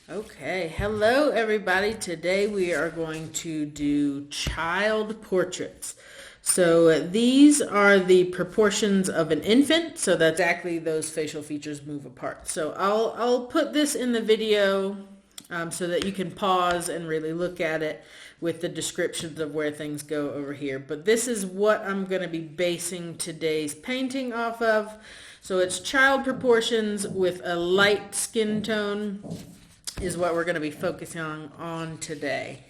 Okay, hello everybody. Today we are going to do child portraits. So these are the proportions of an infant, so that's exactly those facial features move apart. So I'll put this in the video so that you can pause and really look at it with the descriptions of where things go over here. But this is what I'm going to be basing today's painting off of. So it's child proportions with a light skin tone is what we're going to be focusing on today.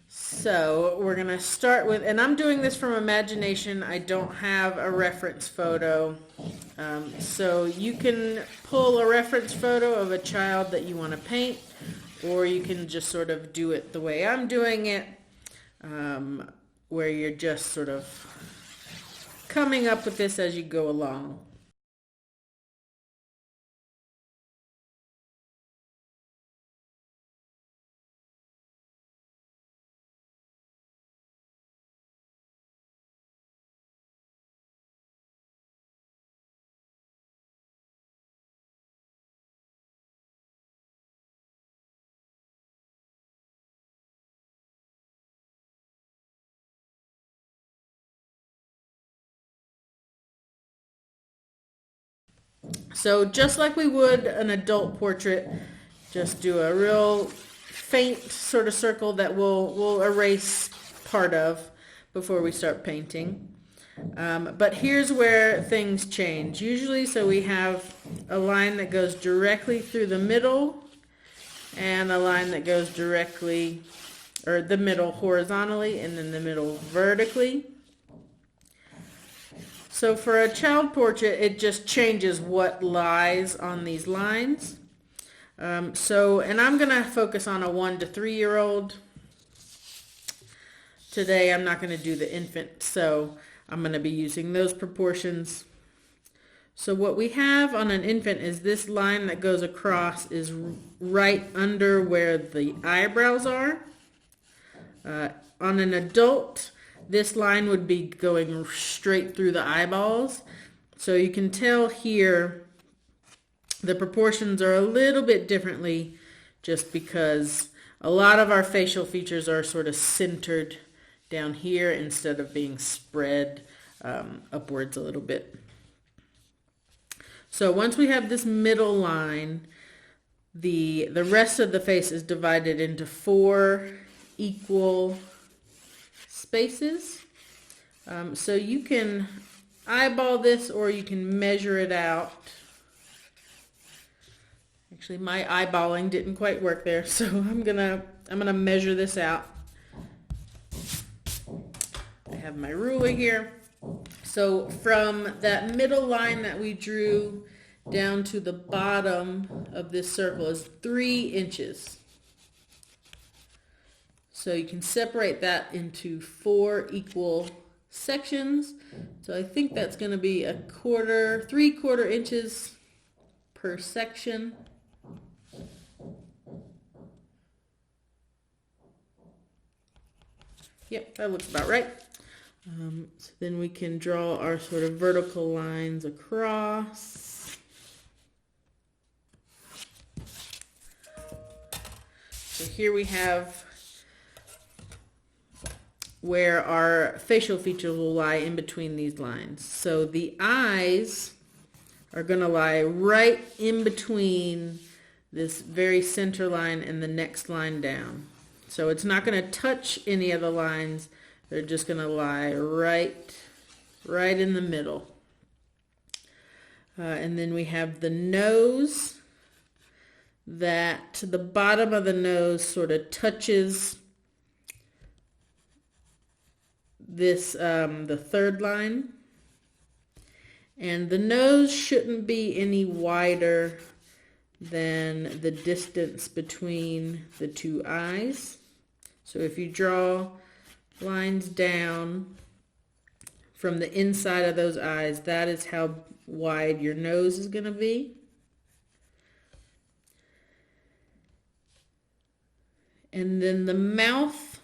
So we're going to start with, and I'm doing this from imagination. I don't have a reference photo. So you can pull a reference photo of a child that you want to paint, or you can just sort of do it the way I'm doing it, where you're just sort of coming up with this as you go along. So just like we would an adult portrait, just do a real faint sort of circle that we'll erase part of before we start painting. But here's where things change. Usually, so we have a line that goes directly through the middle and a line that goes directly, or the middle horizontally and then the middle vertically. So for a child portrait, it just changes what lies on these lines. And I'm going to focus on a 1 to 3 year old. Today I'm not going to do the infant, so I'm going to be using those proportions. So what we have on an infant is this line that goes across is right under where the eyebrows are. On an adult, this line would be going straight through the eyeballs. So you can tell here the proportions are a little bit differently just because a lot of our facial features are sort of centered down here instead of being spread upwards a little bit. So once we have this middle line, the rest of the face is divided into 4 equal spaces. So you can eyeball this or you can measure it out. Actually, my eyeballing didn't quite work there, so I'm gonna measure this out. I have my ruler here. So from that middle line that we drew down to the bottom of this circle is 3 inches. So you can separate that into 4 equal sections. So I think that's going to be 3/4 inches per section. Yep, that looks about right. So then we can draw our sort of vertical lines across. So here we have where our facial features will lie in between these lines. So the eyes are going to lie right in between this very center line and the next line down. So it's not going to touch any of the lines. They're just going to lie right in the middle. And then we have the nose, that the bottom of the nose sort of touches this, the third line. And the nose shouldn't be any wider than the distance between the 2 eyes. So if you draw lines down from the inside of those eyes, that is how wide your nose is going to be. And then the mouth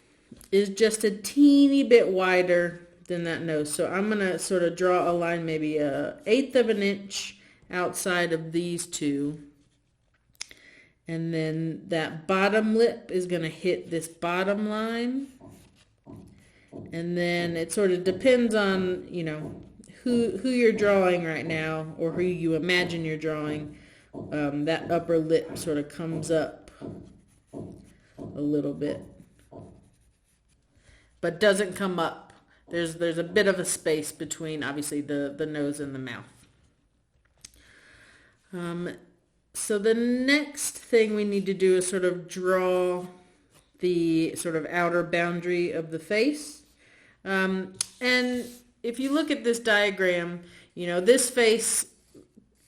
is just a teeny bit wider than that nose. So I'm going to sort of draw a line maybe 1/8 of an inch outside of these two. And then that bottom lip is going to hit this bottom line. And then it sort of depends on, you know, who you're drawing right now, or who you imagine you're drawing. That upper lip sort of comes up a little bit, but doesn't come up. There's a bit of a space between, obviously, the nose and the mouth. So the next thing we need to do is sort of draw the sort of outer boundary of the face. And if you look at this diagram, you know, this face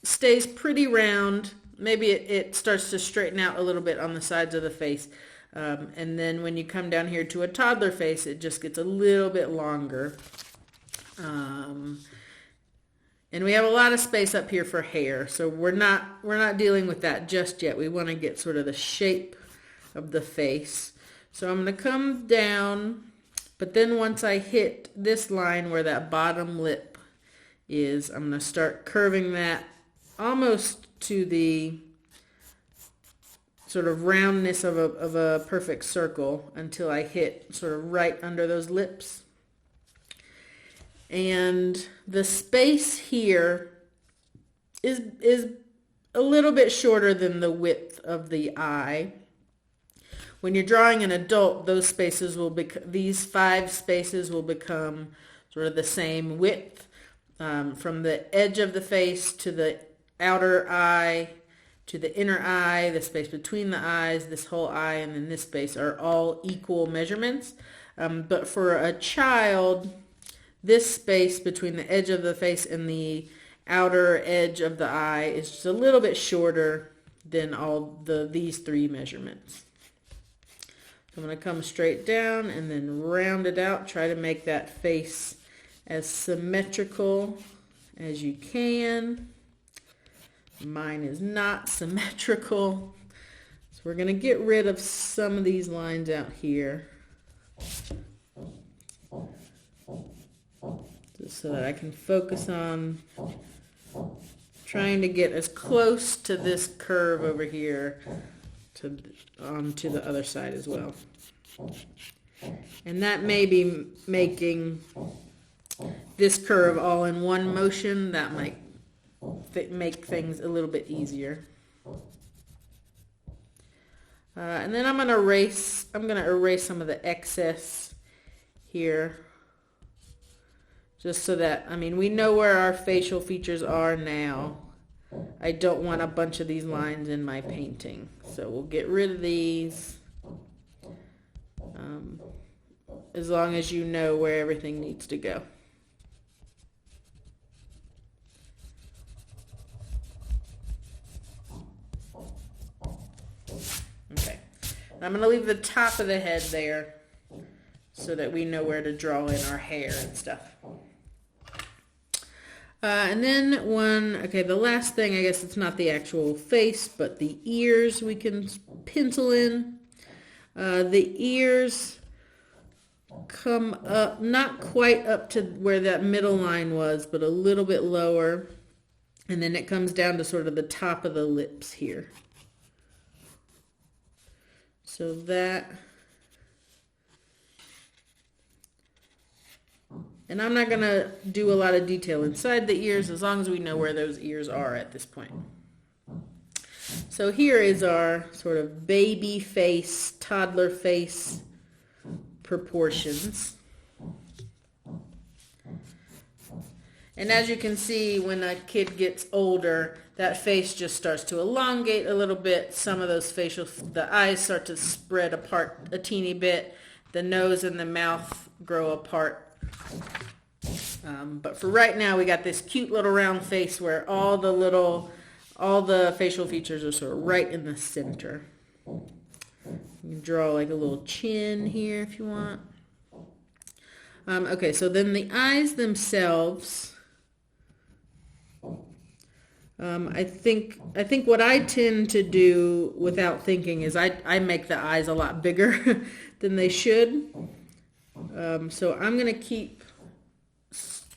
stays pretty round. Maybe it starts to straighten out a little bit on the sides of the face. And then when you come down here to a toddler face, it just gets a little bit longer. And we have a lot of space up here for hair, so we're not dealing with that just yet. We want to get sort of the shape of the face. So I'm going to come down, but then once I hit this line where that bottom lip is, I'm going to start curving that almost to the sort of roundness of a perfect circle until I hit sort of right under those lips. And the space here is a little bit shorter than the width of the eye. When you're drawing an adult, those spaces will these 5 spaces will become sort of the same width, from the edge of the face to the outer eye to the inner eye. The space between the eyes, this whole eye, and then this space are all equal measurements. But for a child, this space between the edge of the face and the outer edge of the eye is just a little bit shorter than all these 3 measurements. I'm going to come straight down and then round it out. Try to make that face as symmetrical as you can. Mine is not symmetrical. So we're going to get rid of some of these lines out here, just so that I can focus on trying to get as close to this curve over here to the other side as well. And that may be making this curve all in one motion. That might make things a little bit easier. And then I'm going to erase some of the excess here, just so that, I mean, we know where our facial features are now. I don't want a bunch of these lines in my painting, so we'll get rid of these, as long as you know where everything needs to go. Okay, I'm going to leave the top of the head there so that we know where to draw in our hair and stuff. And then the last thing, I guess it's not the actual face, but the ears we can pencil in. The ears come up, not quite up to where that middle line was, but a little bit lower. And then it comes down to sort of the top of the lips here. So that... And I'm not going to do a lot of detail inside the ears, as long as we know where those ears are at this point. So here is our sort of baby face, toddler face proportions. And as you can see, when a kid gets older, that face just starts to elongate a little bit. Some of those the eyes start to spread apart a teeny bit. The nose and the mouth grow apart. But for right now, we got this cute little round face where all the facial features are sort of right in the center. You can draw like a little chin here if you want. Okay, so then the eyes themselves, I think what I tend to do without thinking is I make the eyes a lot bigger than they should. So I'm going to keep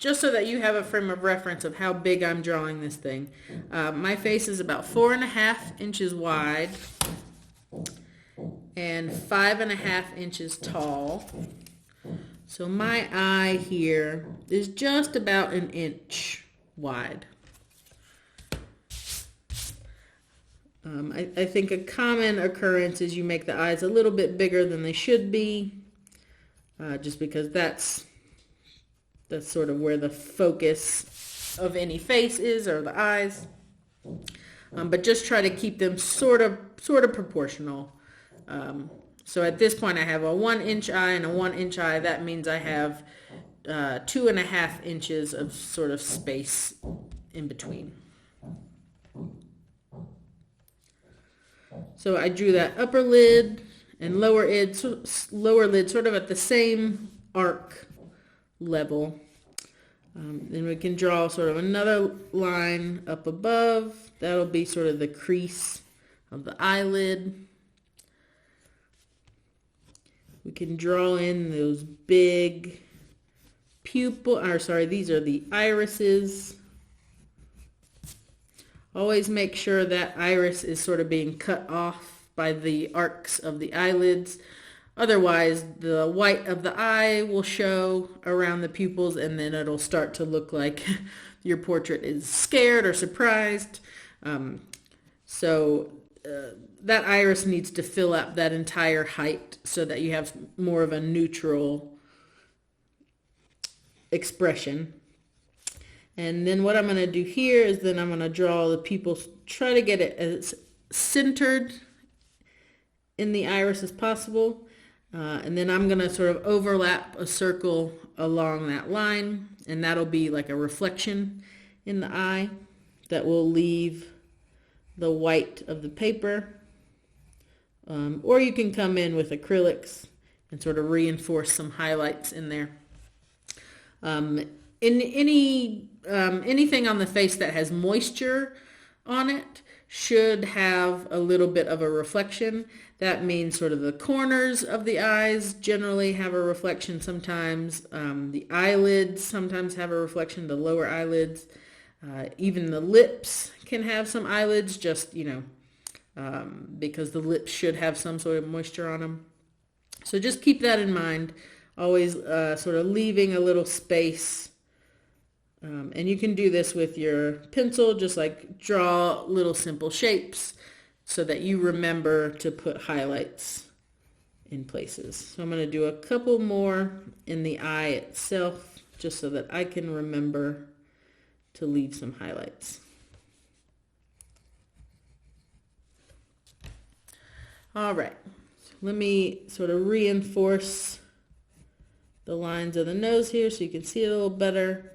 just so that you have a frame of reference of how big I'm drawing this thing. My face is about 4.5 inches wide and 5.5 inches tall. So my eye here is just about 1 inch wide. I think a common occurrence is you make the eyes a little bit bigger than they should be, just because that's sort of where the focus of any face is, or the eyes. But just try to keep them sort of proportional. So at this point I have a 1 inch eye and a 1 inch eye. That means I have 2.5 inches of sort of space in between. So I drew that upper lid and lower lid sort of at the same arc level. Then we can draw sort of another line up above. That'll be sort of the crease of the eyelid. We can draw in those big these are the irises. Always make sure that iris is sort of being cut off by the arcs of the eyelids. Otherwise, the white of the eye will show around the pupils, and then it'll start to look like your portrait is scared or surprised. So that iris needs to fill up that entire height so that you have more of a neutral expression. And then what I'm going to do here is then I'm going to draw the pupils, try to get it as centered in the iris as possible. And then I'm going to sort of overlap a circle along that line, and that'll be like a reflection in the eye that will leave the white of the paper. Or you can come in with acrylics and sort of reinforce some highlights in there. In anything on the face that has moisture on it should have a little bit of a reflection. That means sort of the corners of the eyes generally have a reflection sometimes. The eyelids sometimes have a reflection, the lower eyelids. Even the lips can have some eyelids, just, because the lips should have some sort of moisture on them. So just keep that in mind. Always sort of leaving a little space. And you can do this with your pencil, just like draw little simple shapes so that you remember to put highlights in places. So I'm going to do a couple more in the eye itself, just so that I can remember to leave some highlights. All right, so let me sort of reinforce the lines of the nose here so you can see it a little better.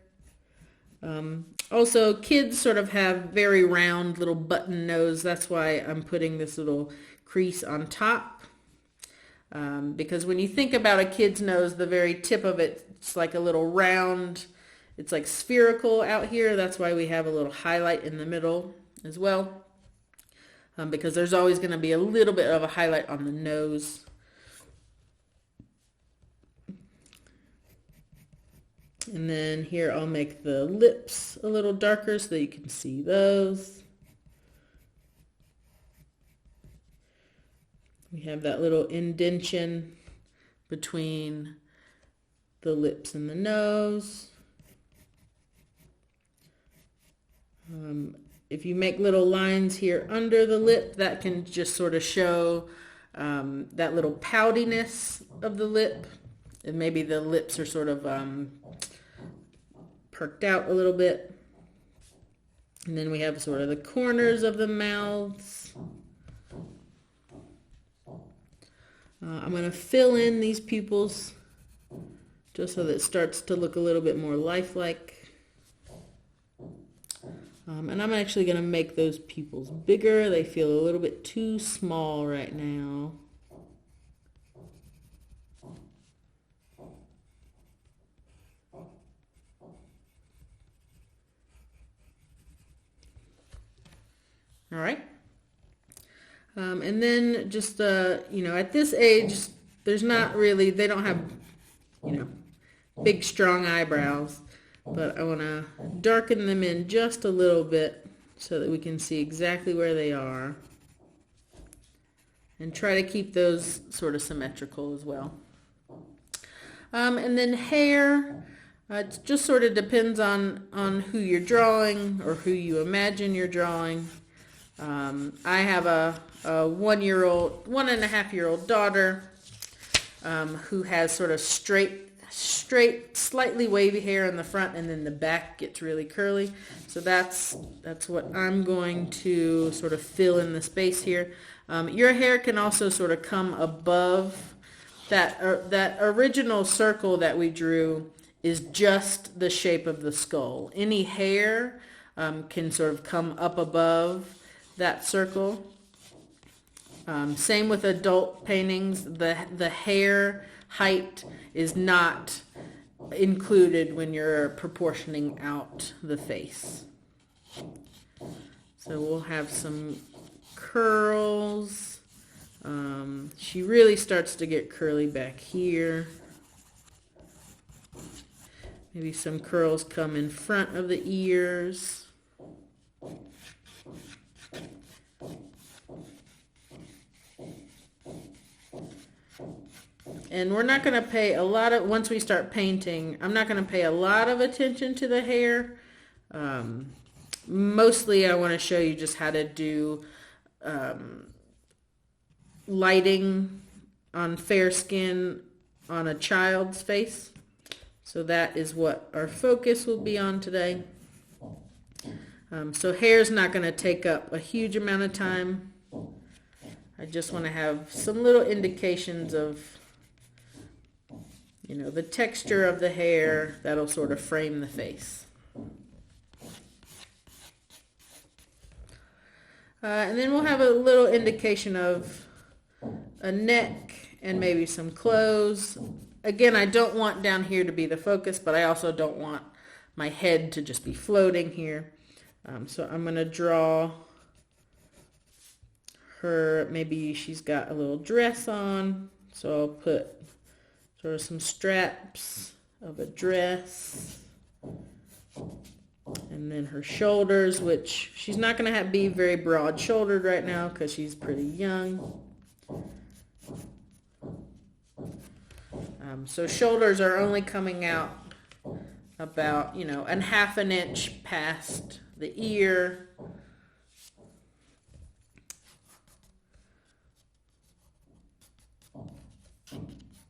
Also, kids sort of have very round little button nose. That's why I'm putting this little crease on top. Because when you think about a kid's nose, the very tip of it's like a little round. It's like spherical out here. That's why we have a little highlight in the middle as well. Because there's always going to be a little bit of a highlight on the nose. And then here I'll make the lips a little darker so that you can see those. We have that little indentation between the lips and the nose. If you make little lines here under the lip, that can just sort of show that little poutiness of the lip. And maybe the lips are sort of perked out a little bit. And then we have sort of the corners of the mouths. I'm going to fill in these pupils just so that it starts to look a little bit more lifelike. And I'm actually going to make those pupils bigger. They feel a little bit too small right now. All right. And then just, at this age, they don't have, big, strong eyebrows. but I want to darken them in just a little bit so that we can see exactly where they are, and try to keep those sort of symmetrical as well. And then hair, it just sort of depends on who you're drawing or who you imagine you're drawing. I have a 1.5-year-old daughter who has sort of straight, slightly wavy hair in the front, and then the back gets really curly. So that's what I'm going to sort of fill in the space here. Your hair can also sort of come above that original circle that we drew is just the shape of the skull. Any hair can sort of come up above that circle. Same with adult paintings. The hair height is not included when you're proportioning out the face. So we'll have some curls. She really starts to get curly back here. Maybe some curls come in front of the ears. And we're not going to pay a lot of, once we start painting, I'm not going to pay a lot of attention to the hair. Mostly I want to show you just how to do lighting on fair skin on a child's face. So that is what our focus will be on today. So hair's not going to take up a huge amount of time. I just want to have some little indications of, you know, the texture of the hair that'll sort of frame the face. And then we'll have a little indication of a neck and maybe some clothes. Again, I don't want down here to be the focus, but I also don't want my head to just be floating here. So I'm going to draw her, maybe she's got a little dress on, so I'll put sort of some straps of a dress. And then her shoulders, which she's not going to be very broad shouldered right now because she's pretty young. So shoulders are only coming out about, you know, 1/2 inch past the ear.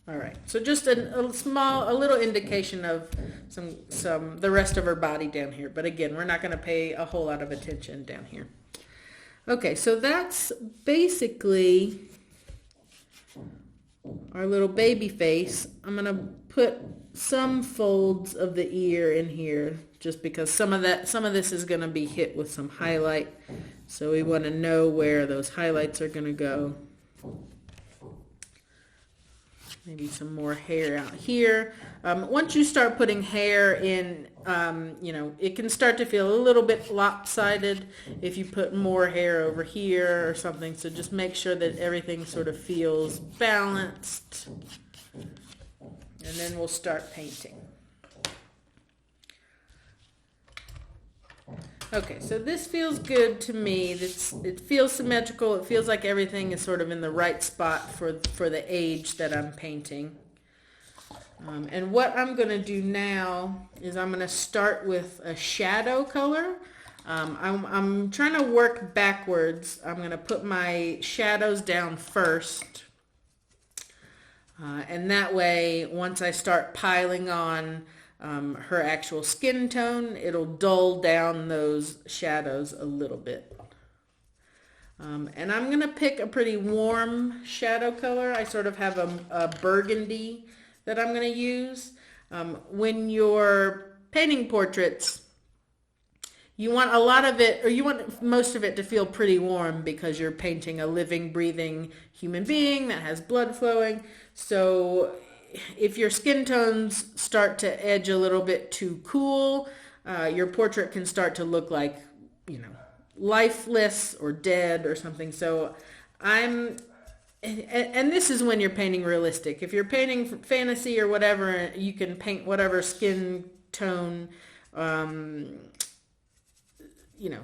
All right, so just a little indication of some the rest of her body down here. But again, we're not going to pay a whole lot of attention down here. Okay, so that's basically our little baby face. I'm going to put some folds of the ear in here just because some of this is going to be hit with some highlight. So we want to know where those highlights are going to go. Maybe some more hair out here. Once you start putting hair in, you know, it can start to feel a little bit lopsided if you put more hair over here or something. So just make sure that everything sort of feels balanced. And then we'll start painting. Okay, so this feels good to me. It feels symmetrical. It feels like everything is sort of in the right spot for the age that I'm painting. And what I'm going to do now is I'm going to start with a shadow color. I'm trying to work backwards. I'm going to put my shadows down first. And that way, once I start piling on her actual skin tone, it'll dull down those shadows a little bit. And I'm going to pick a pretty warm shadow color. I sort of have a burgundy that I'm going to use. When you're painting portraits, you want a lot of it, or you want most of it to feel pretty warm because you're painting a living, breathing human being that has blood flowing. So if your skin tones start to edge a little bit too cool, your portrait can start to look like, you know, lifeless or dead or something. So and this is when you're painting realistic. If you're painting fantasy or whatever, you can paint whatever skin tone, you know,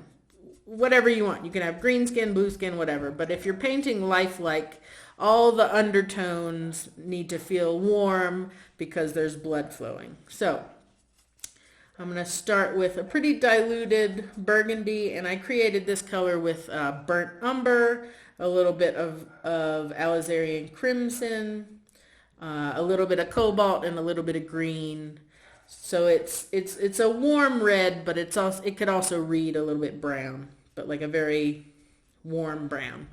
whatever you want. You can have green skin, blue skin, whatever. But if you're painting lifelike, all the undertones need to feel warm because there's blood flowing. So I'm going to start with a pretty diluted burgundy, and I created this color with burnt umber, a little bit of alizarin crimson, a little bit of cobalt, and a little bit of green. So it's a warm red, but it could also read a little bit brown, but like a very warm brown.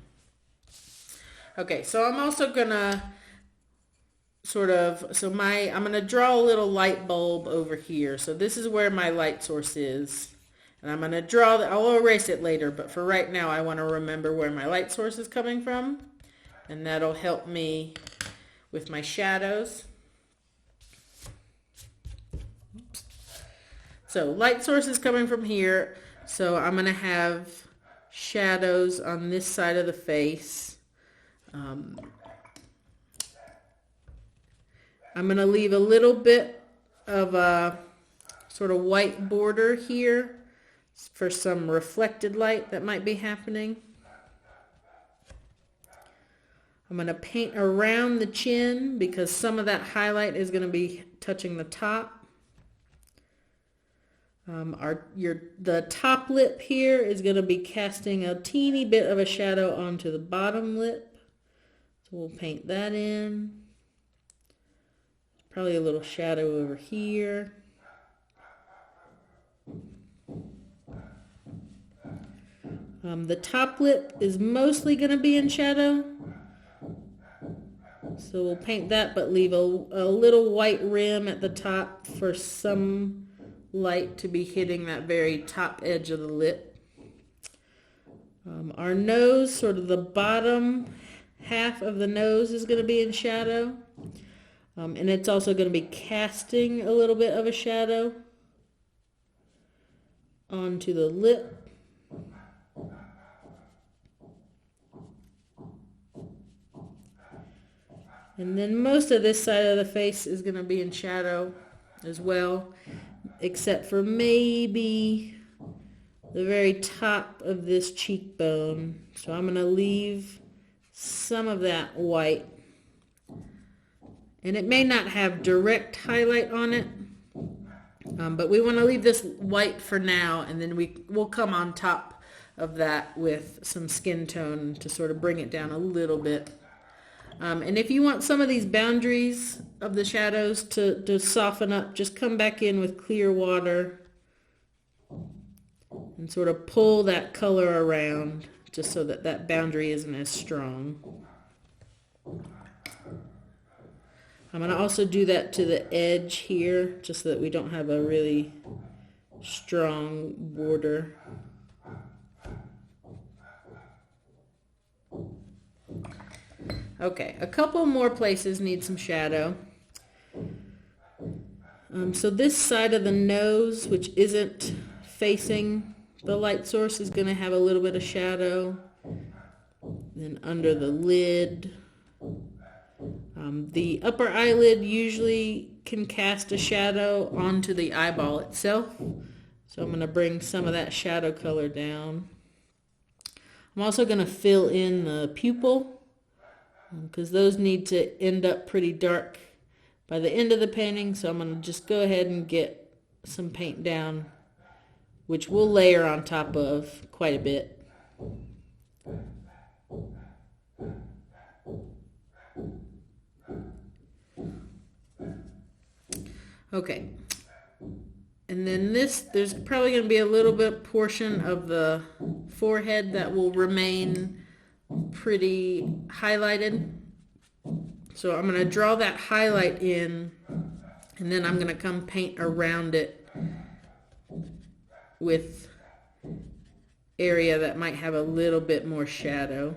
Okay, so I'm also gonna I'm gonna draw a little light bulb over here. So this is where my light source is. And I'm gonna draw I'll erase it later, but for right now I wanna remember where my light source is coming from. And that'll help me with my shadows. So light source is coming from here. So I'm gonna have shadows on this side of the face. I'm going to leave a little bit of a sort of white border here for some reflected light that might be happening. I'm going to paint around the chin because some of that highlight is going to be touching the top. The top lip here is going to be casting a teeny bit of a shadow onto the bottom lip. So we'll paint that in. Probably a little shadow over here. The top lip is mostly going to be in shadow. So we'll paint that, but leave a little white rim at the top for some light to be hitting that very top edge of the lip. Our nose, sort of the bottom half of the nose is going to be in shadow. And it's also going to be casting a little bit of a shadow onto the lip. And then most of this side of the face is going to be in shadow as well, except for maybe the very top of this cheekbone. So I'm going to leave some of that white. And it may not have direct highlight on it, but we want to leave this white for now, and then we'll come on top of that with some skin tone to sort of bring it down a little bit. And if you want some of these boundaries of the shadows to soften up, just come back in with clear water and sort of pull that color around just so that that boundary isn't as strong. I'm going to also do that to the edge here, just so that we don't have a really strong border. Okay, a couple more places need some shadow. So this side of the nose, which isn't facing the light source, is going to have a little bit of shadow. Then under the lid. The upper eyelid usually can cast a shadow onto the eyeball itself. So I'm going to bring some of that shadow color down. I'm also going to fill in the pupil because those need to end up pretty dark by the end of the painting. So I'm going to just go ahead and get some paint down, which we'll layer on top of quite a bit. Okay, and then there's probably going to be a little bit portion of the forehead that will remain pretty highlighted. So I'm going to draw that highlight in, and then I'm going to come paint around it with area that might have a little bit more shadow.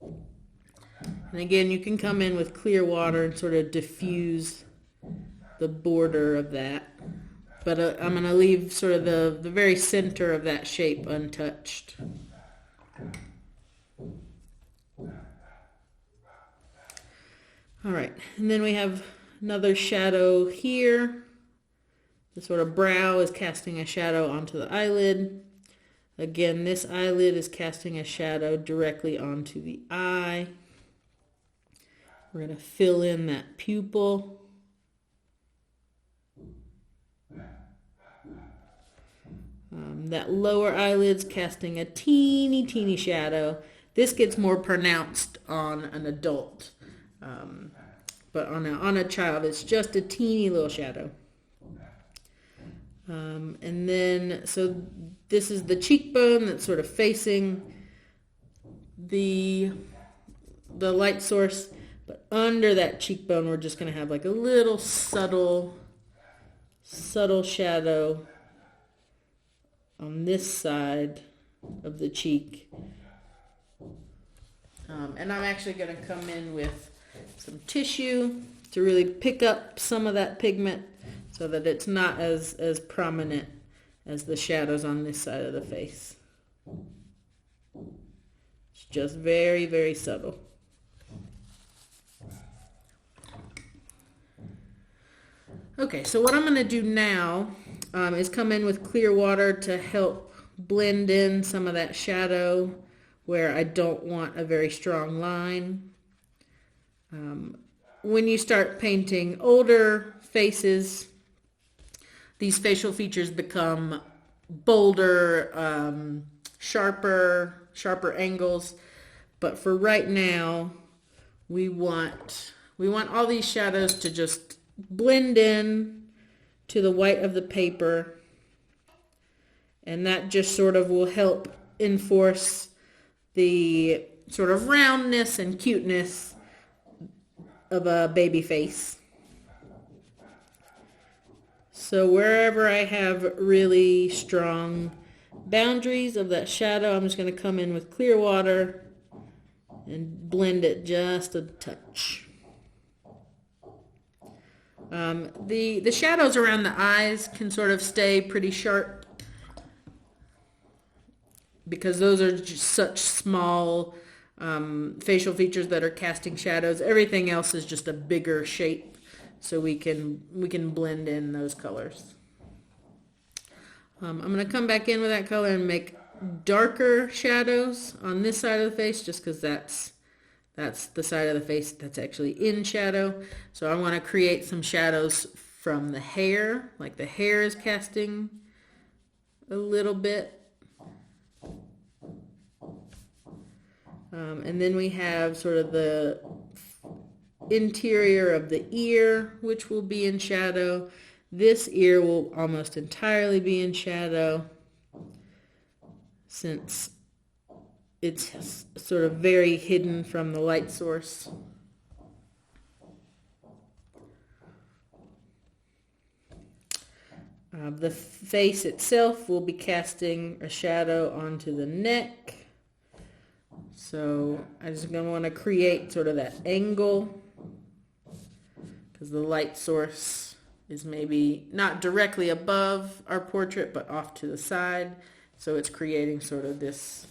And again, you can come in with clear water and sort of diffuse the border of that, but I'm going to leave sort of the very center of that shape untouched. All right, and then we have another shadow here. The sort of brow is casting a shadow onto the eyelid. Again, this eyelid is casting a shadow directly onto the eye. We're going to fill in that pupil. That lower eyelid's casting a teeny shadow. This gets more pronounced on an adult, but on a child, it's just a teeny little shadow. And then, so this is the cheekbone that's sort of facing the light source, but under that cheekbone, we're just going to have like a little subtle shadow on this side of the cheek. And I'm actually going to come in with some tissue to really pick up some of that pigment so that it's not as prominent as the shadows on this side of the face. It's just very subtle. Okay, so what I'm going to do now is come in with clear water to help blend in some of that shadow where I don't want a very strong line. When you start painting older faces, these facial features become bolder, sharper angles. But for right now, we want all these shadows to just blend in to the white of the paper, and that just sort of will help enforce the sort of roundness and cuteness of a baby face. So wherever I have really strong boundaries of that shadow, I'm just going to come in with clear water and blend it just a touch. The shadows around the eyes can sort of stay pretty sharp because those are just such small facial features that are casting shadows. Everything else is just a bigger shape, so we can blend in those colors. I'm going to come back in with that color and make darker shadows on this side of the face, just because that's the side of the face that's actually in shadow. So I want to create some shadows from the hair, like the hair is casting a little bit. And then we have sort of the interior of the ear, which will be in shadow. This ear will almost entirely be in shadow, since it's sort of very hidden from the light source. The face itself will be casting a shadow onto the neck. So I'm just going to want to create sort of that angle, because the light source is maybe not directly above our portrait, but off to the side. So it's creating sort of this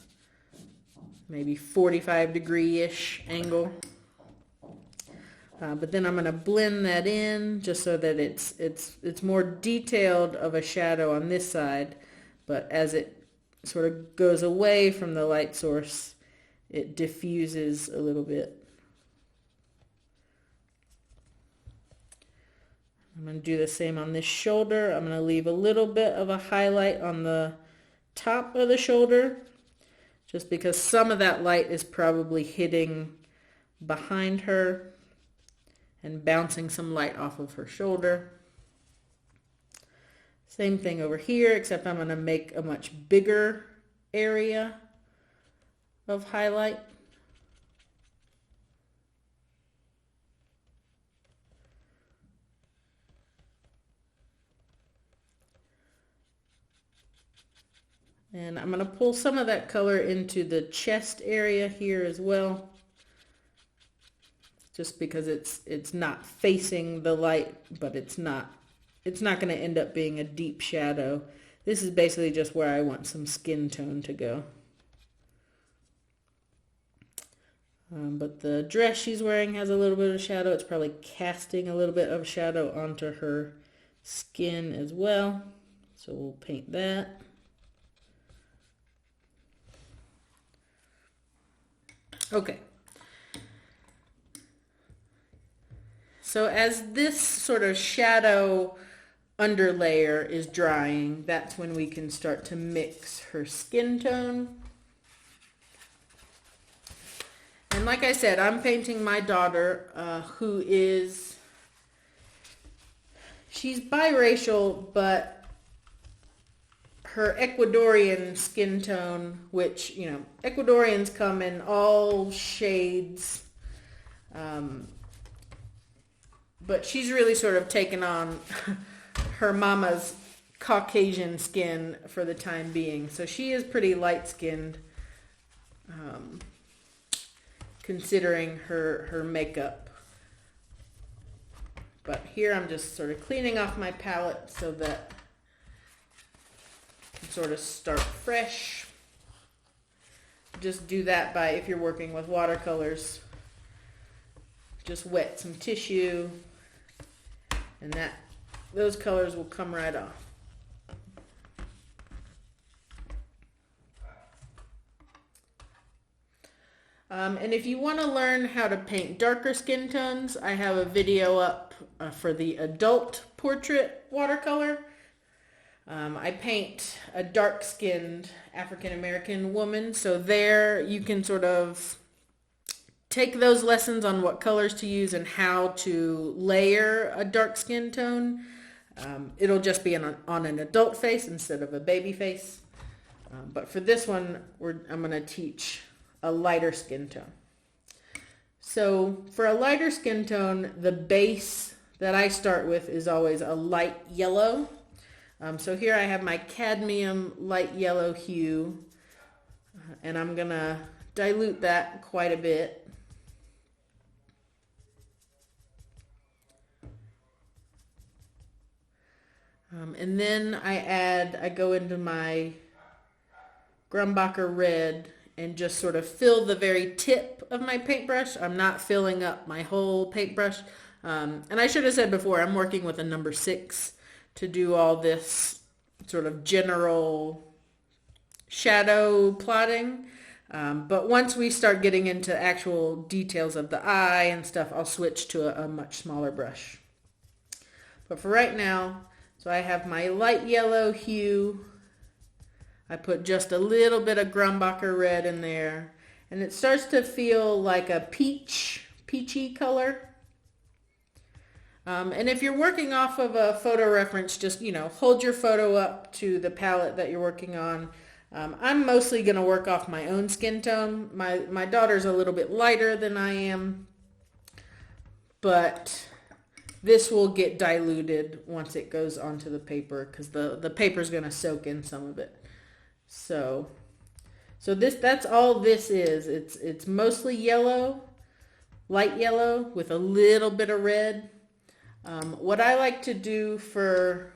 maybe 45-degree-ish angle. But then I'm going to blend that in just so that it's more detailed of a shadow on this side, but as it sort of goes away from the light source, it diffuses a little bit. I'm going to do the same on this shoulder. I'm going to leave a little bit of a highlight on the top of the shoulder, just because some of that light is probably hitting behind her and bouncing some light off of her shoulder. Same thing over here, except I'm going to make a much bigger area of highlight. And I'm going to pull some of that color into the chest area here as well, just because it's not facing the light, but it's not going to end up being a deep shadow. This is basically just where I want some skin tone to go. But the dress she's wearing has a little bit of shadow. It's probably casting a little bit of shadow onto her skin as well. So we'll paint that. Okay. So as this sort of shadow underlayer is drying, that's when we can start to mix her skin tone. And like I said, I'm painting my daughter, who is, she's biracial, but her Ecuadorian skin tone, which, you know, Ecuadorians come in all shades, but she's really sort of taken on her mama's Caucasian skin for the time being. So she is pretty light-skinned, considering her makeup. But here I'm just sort of cleaning off my palette so that I can sort of start fresh. Just do that by, if you're working with watercolors, just wet some tissue, and those colors will come right off. And if you want to learn how to paint darker skin tones, I have a video up for the adult portrait watercolor. I paint a dark-skinned African-American woman, so there you can sort of take those lessons on what colors to use and how to layer a dark skin tone. It'll just be on an adult face instead of a baby face. But for this one, I'm going to teach a lighter skin tone. So for a lighter skin tone, the base that I start with is always a light yellow. So here I have my cadmium light yellow hue, and I'm going to dilute that quite a bit. And then I go into my Grumbacher red and just sort of fill the very tip of my paintbrush. I'm not filling up my whole paintbrush. And I should have said before, I'm working with a number 6 to do all this sort of general shadow plotting. But once we start getting into actual details of the eye and stuff, I'll switch to a much smaller brush. But for right now, so I have my light yellow hue. I put just a little bit of Grumbacher red in there, and it starts to feel like a peachy color. And if you're working off of a photo reference, just, hold your photo up to the palette that you're working on. I'm mostly going to work off my own skin tone. My daughter's a little bit lighter than I am, but this will get diluted once it goes onto the paper because the paper's going to soak in some of it. So that's all this is. It's mostly yellow, light yellow with a little bit of red. What I like to do for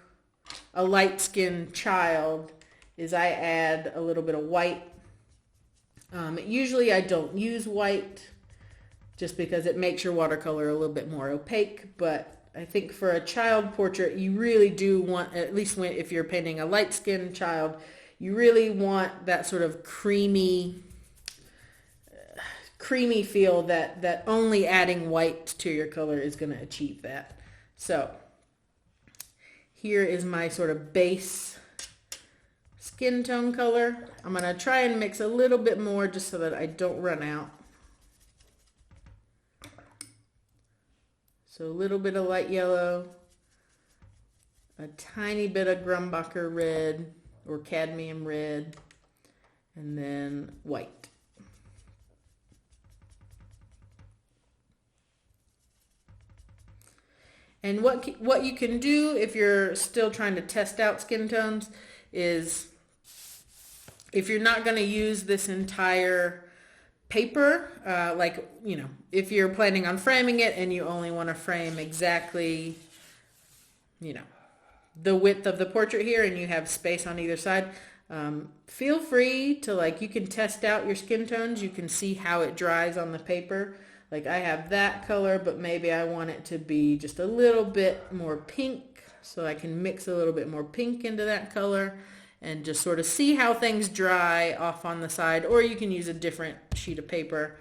a light-skinned child is I add a little bit of white. Usually I don't use white just because it makes your watercolor a little bit more opaque, but I think for a child portrait, you really do want, at least if you're painting a light-skinned child, you really want that sort of creamy feel that only adding white to your color is going to achieve that. So here is my sort of base skin tone color. I'm going to try and mix a little bit more just so that I don't run out. So a little bit of light yellow, a tiny bit of Grumbacher red or cadmium red, and then white. And what you can do if you're still trying to test out skin tones is, if you're not going to use this entire paper, if you're planning on framing it and you only want to frame exactly, the width of the portrait here and you have space on either side, feel free to, you can test out your skin tones. You can see how it dries on the paper. Like I have that color, but maybe I want it to be just a little bit more pink. so I can mix a little bit more pink into that color and just sort of see how things dry off on the side. Or you can use a different sheet of paper,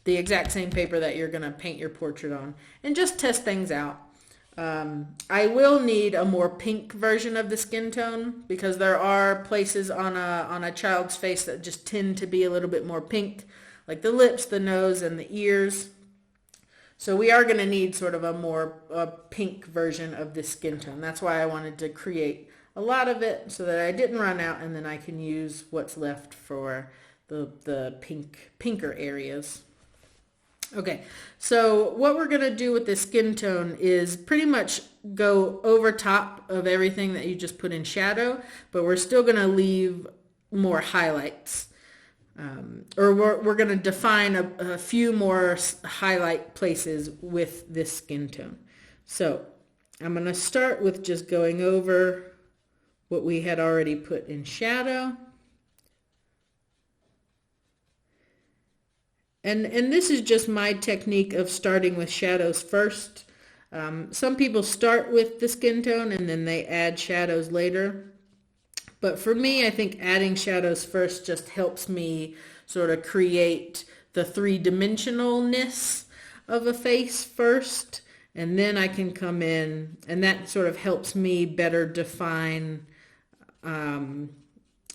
the exact same paper that you're going to paint your portrait on, and just test things out. I will need a more pink version of the skin tone because there are places on a child's face that just tend to be a little bit more pink, like the lips, the nose, and the ears. So we are going to need sort of a pink version of this skin tone. That's why I wanted to create a lot of it so that I didn't run out, and then I can use what's left for the pinker areas. Okay, so what we're going to do with this skin tone is pretty much go over top of everything that you just put in shadow, but we're still going to leave more highlights. Or we're going to define a few more highlight places with this skin tone. So I'm going to start with just going over what we had already put in shadow. And this is just my technique of starting with shadows first. Some people start with the skin tone and then they add shadows later. But for me, I think adding shadows first just helps me sort of create the three-dimensionalness of a face first, and then I can come in, and that sort of helps me better define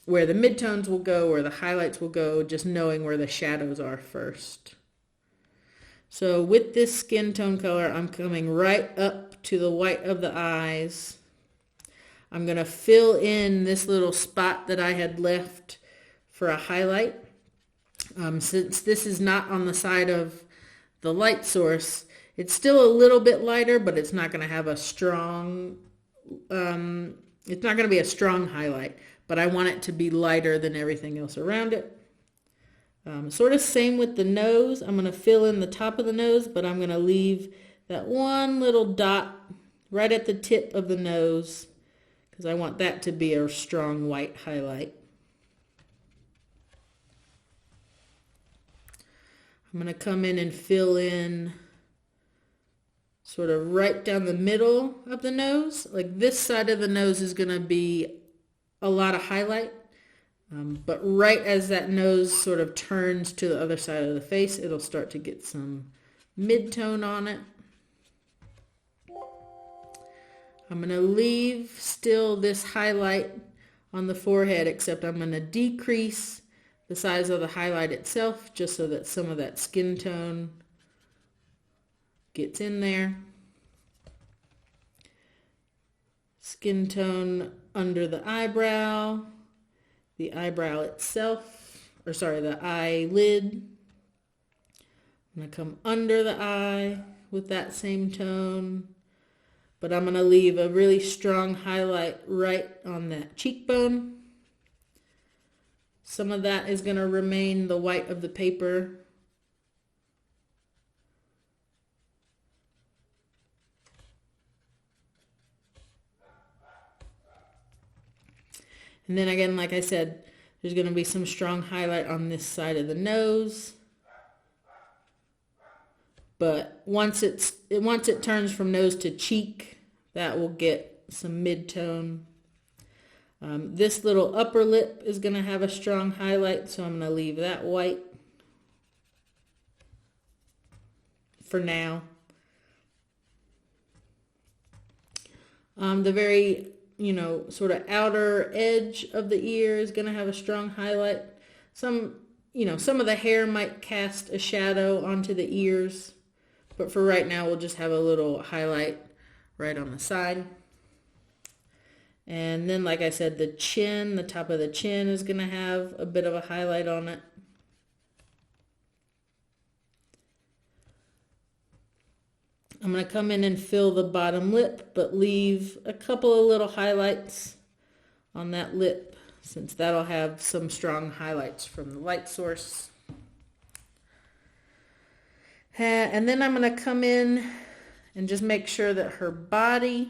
where the midtones will go, where the highlights will go, just knowing where the shadows are first. So with this skin tone color, I'm coming right up to the white of the eyes. I'm going to fill in this little spot that I had left for a highlight. Since this is not on the side of the light source, it's still a little bit lighter, but it's not going to have a strong, it's not going to be a strong highlight, but I want it to be lighter than everything else around it. Sort of same with the nose. I'm going to fill in the top of the nose, but I'm going to leave that one little dot right at the tip of the nose, because I want that to be a strong white highlight. I'm going to come in and fill in sort of right down the middle of the nose. Like this side of the nose is going to be a lot of highlight, but right as that nose sort of turns to the other side of the face, it'll start to get some mid-tone on it. I'm going to leave still this highlight on the forehead, except I'm going to decrease the size of the highlight itself just so that some of that skin tone gets in there. Skin tone under the eyebrow itself, or sorry, the eyelid. I'm going to come under the eye with that same tone. But I'm going to leave a really strong highlight right on that cheekbone. Some of that is going to remain the white of the paper. And then again, like I said, there's going to be some strong highlight on this side of the nose. But once it turns from nose to cheek, that will get some mid-tone. This little upper lip is going to have a strong highlight, so I'm going to leave that white for now. The very, sort of outer edge of the ear is going to have a strong highlight. Some of the hair might cast a shadow onto the ears. But for right now, we'll just have a little highlight right on the side. And then, like I said, the chin, the top of the chin is going to have a bit of a highlight on it. I'm going to come in and fill the bottom lip, but leave a couple of little highlights on that lip, since that'll have some strong highlights from the light source. And then I'm going to come in and just make sure that her body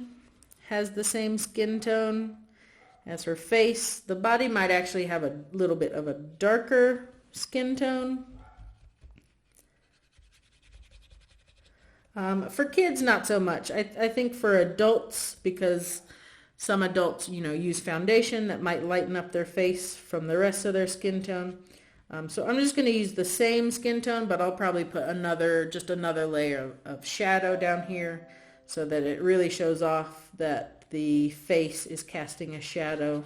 has the same skin tone as her face. The body might actually have a little bit of a darker skin tone. For kids, not so much. I think for adults, because some adults, use foundation that might lighten up their face from the rest of their skin tone. So I'm just going to use the same skin tone, but I'll probably put just another layer of shadow down here so that it really shows off that the face is casting a shadow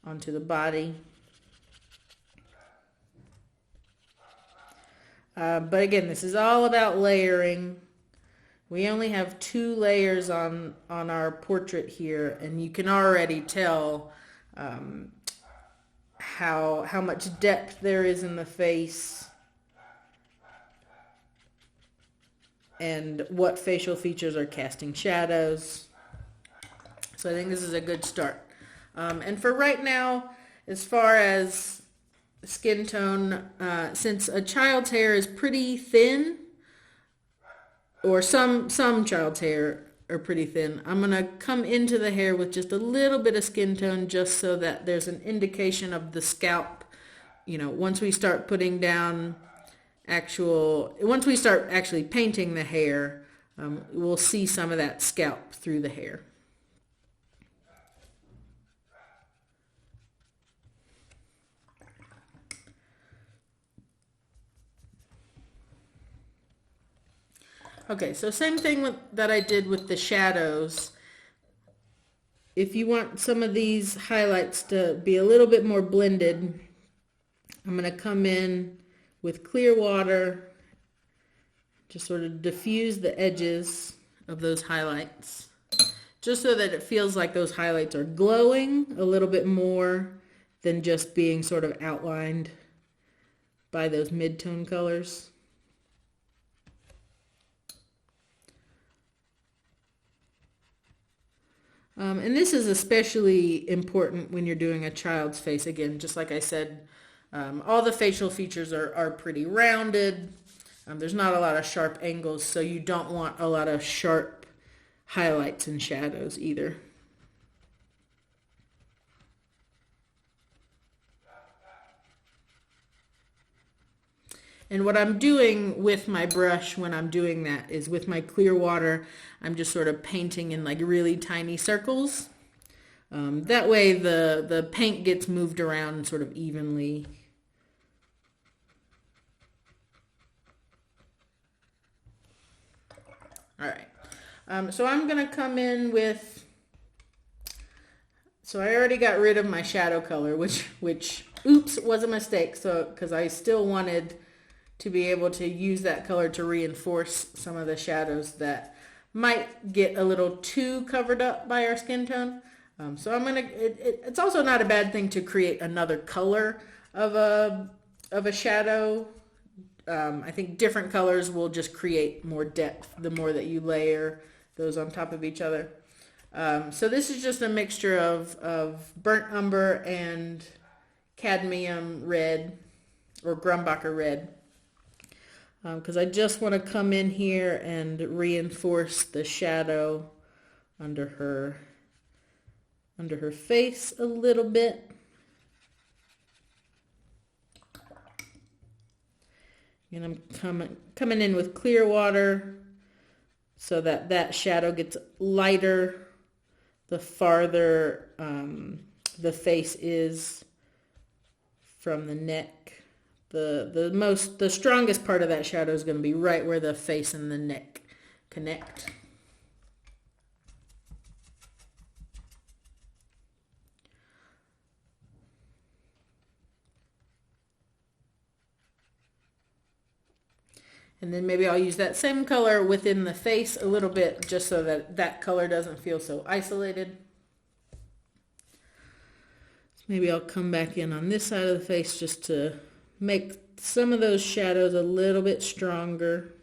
onto the body. But again, this is all about layering. We only have 2 layers on our portrait here, and you can already tell how much depth there is in the face and what facial features are casting shadows. So I think this is a good start. And for right now, as far as skin tone, since a child's hair is pretty thin, or some child's hair are pretty thin, I'm going to come into the hair with just a little bit of skin tone just so that there's an indication of the scalp. Once we start actually painting the hair, we'll see some of that scalp through the hair. Okay, so same thing that I did with the shadows. If you want some of these highlights to be a little bit more blended, I'm going to come in with clear water, just sort of diffuse the edges of those highlights, just so that it feels like those highlights are glowing a little bit more than just being sort of outlined by those mid-tone colors. And this is especially important when you're doing a child's face. Again, just like I said, all the facial features are pretty rounded. There's not a lot of sharp angles, so you don't want a lot of sharp highlights and shadows either. And what I'm doing with my brush when I'm doing that is with my clear water, I'm just sort of painting in like really tiny circles. That way the paint gets moved around sort of evenly. All right. So I'm going to come in with, so I already got rid of my shadow color, which oops, was a mistake. So, because I still wanted to be able to use that color to reinforce some of the shadows that might get a little too covered up by our skin tone. So I'm gonna. It's also not a bad thing to create another color of a shadow. I think different colors will just create more depth the more that you layer those on top of each other. So this is just a mixture of burnt umber and cadmium red or Grumbacher red. Because I just want to come in here and reinforce the shadow under her face a little bit. And I'm coming in with clear water so that shadow gets lighter the farther the face is from the neck. The strongest part of that shadow is going to be right where the face and the neck connect. And then maybe I'll use that same color within the face a little bit just so that color doesn't feel so isolated. So maybe I'll come back in on this side of the face just to make some of those shadows a little bit stronger.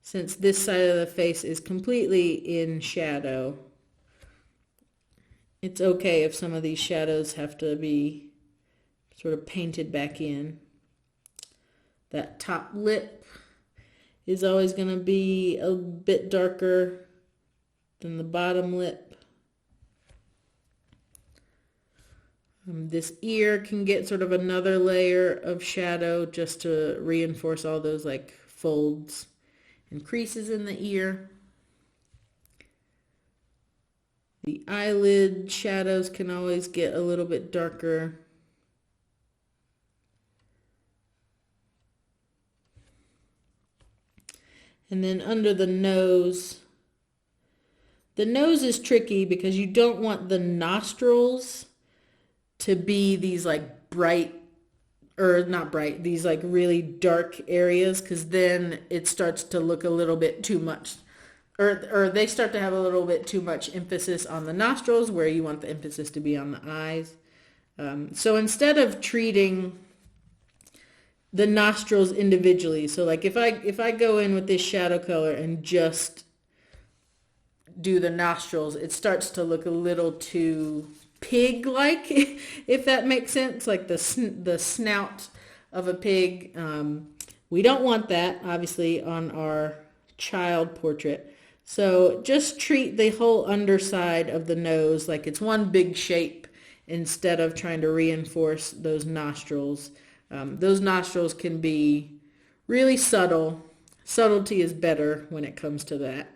Since this side of the face is completely in shadow, it's okay if some of these shadows have to be sort of painted back in. That top lip is always going to be a bit darker than the bottom lip. This ear can get sort of another layer of shadow just to reinforce all those like folds and creases in the ear. The eyelid shadows can always get a little bit darker. And then under the nose is tricky because you don't want the nostrils to be these like bright, or not bright, these like really dark areas, because then it starts to look a little bit too much, or they start to have a little bit too much emphasis on the nostrils where you want the emphasis to be on the eyes. So instead of treating the nostrils individually, so like if I go in with this shadow color and just do the nostrils, it starts to look a little too pig-like, if that makes sense, like the snout of a pig. We don't want that, obviously, on our child portrait. So just treat the whole underside of the nose like it's one big shape instead of trying to reinforce those nostrils. Those nostrils can be really subtle. Subtlety is better when it comes to that.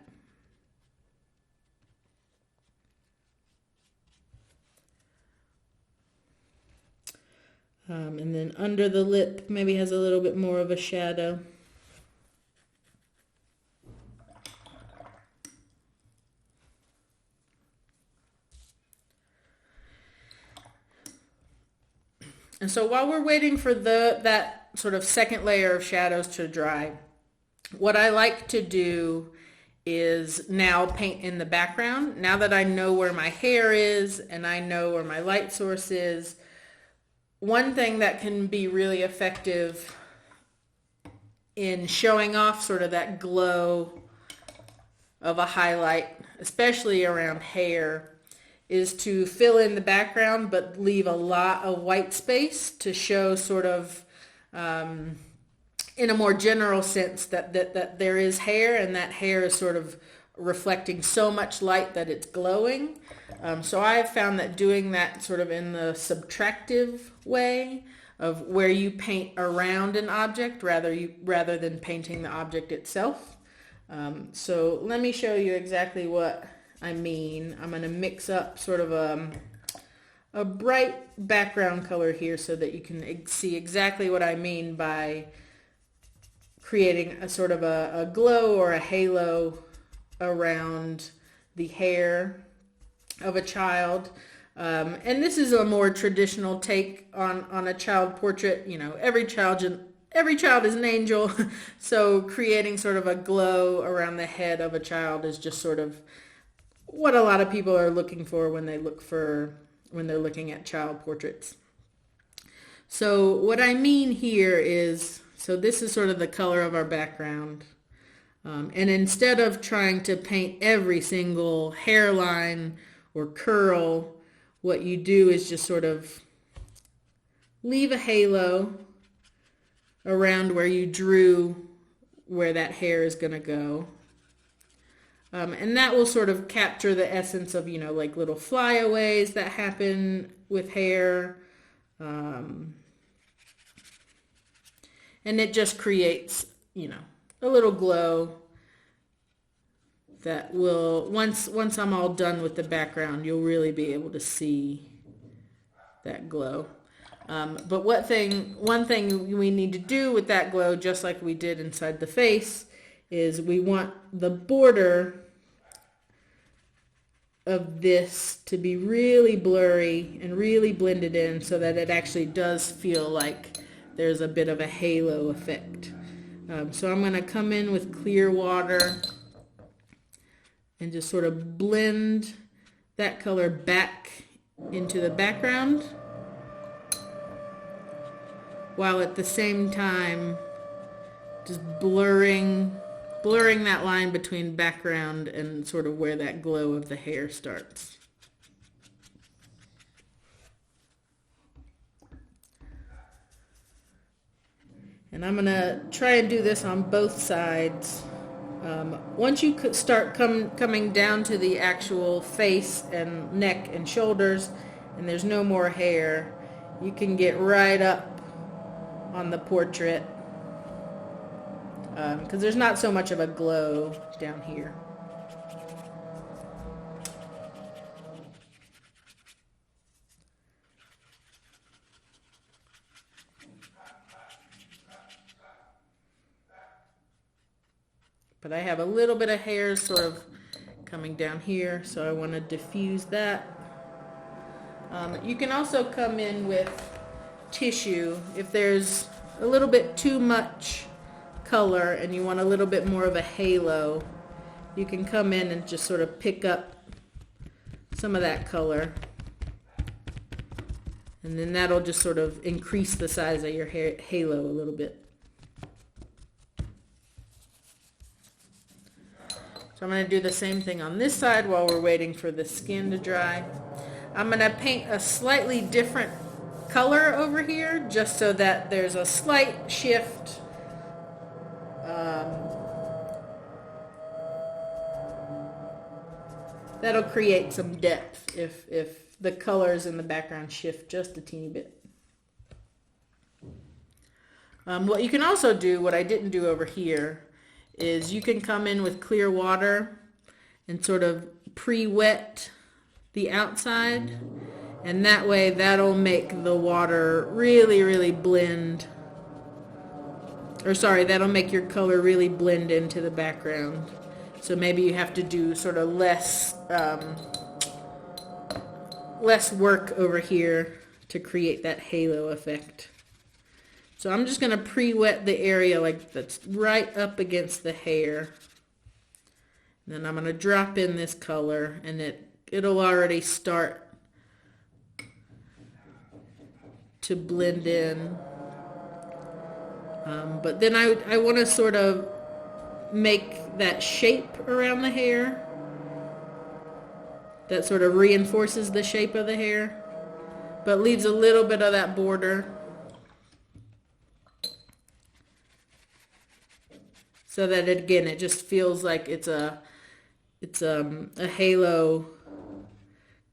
And then under the lip maybe has a little bit more of a shadow. And so while we're waiting for that sort of second layer of shadows to dry, what I like to do is now paint in the background. Now that I know where my hair is and I know where my light source is, one thing that can be really effective in showing off sort of that glow of a highlight, especially around hair, is to fill in the background but leave a lot of white space to show sort of in a more general sense that there is hair, and that hair is sort of reflecting so much light that it's glowing. So I have found that doing that sort of in the subtractive way of where you paint around an object rather than painting the object itself. So let me show you exactly what I mean. I'm going to mix up sort of a bright background color here so that you can see exactly what I mean by creating a sort of a glow or a halo around the hair of a child. And this is a more traditional take on a child portrait. You know, every child is an angel. So creating sort of a glow around the head of a child is just sort of what a lot of people are looking for when they're looking at child portraits. So what I mean here is, so this is sort of the color of our background. And instead of trying to paint every single hairline or curl, what you do is just sort of leave a halo around where you drew where that hair is going to go. And that will sort of capture the essence of, you know, like little flyaways that happen with hair. And it just creates, you know, a little glow that will, once I'm all done with the background, you'll really be able to see that glow. But one thing we need to do with that glow, just like we did inside the face, is we want the border of this to be really blurry and really blended in so that it actually does feel like there's a bit of a halo effect. So I'm going to come in with clear water and just sort of blend that color back into the background, while at the same time just blurring that line between background and sort of where that glow of the hair starts. And I'm going to try and do this on both sides. Once you start coming down to the actual face and neck and shoulders, and there's no more hair, you can get right up on the portrait because there's not so much of a glow down here. But I have a little bit of hair sort of coming down here, so I want to diffuse that. You can also come in with tissue if there's a little bit too much color and you want a little bit more of a halo. You can come in and just sort of pick up some of that color, and then that'll just sort of increase the size of your halo a little bit. So I'm going to do the same thing on this side while we're waiting for the skin to dry. I'm going to paint a slightly different color over here just so that there's a slight shift. That'll create some depth if the colors in the background shift just a teeny bit. What you can also do, what I didn't do over here, is you can come in with clear water and sort of pre-wet the outside, and that way that'll make the water really blend, or sorry, that'll make your color really blend into the background. So maybe you have to do sort of less work over here to create that halo effect. So I'm just going to pre-wet the area like that's right up against the hair. And then I'm going to drop in this color, and it'll already start to blend in. But then I want to sort of make that shape around the hair that sort of reinforces the shape of the hair, but leaves a little bit of that border. So that again, it just feels like it's a halo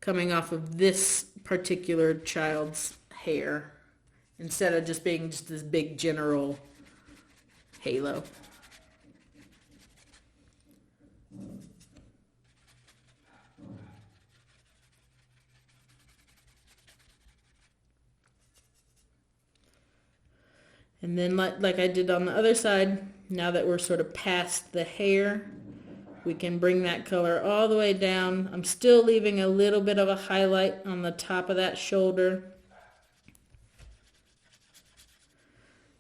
coming off of this particular child's hair, instead of just being just this big general halo. And then like I did on the other side, now that we're sort of past the hair, we can bring that color all the way down. I'm still leaving a little bit of a highlight on the top of that shoulder,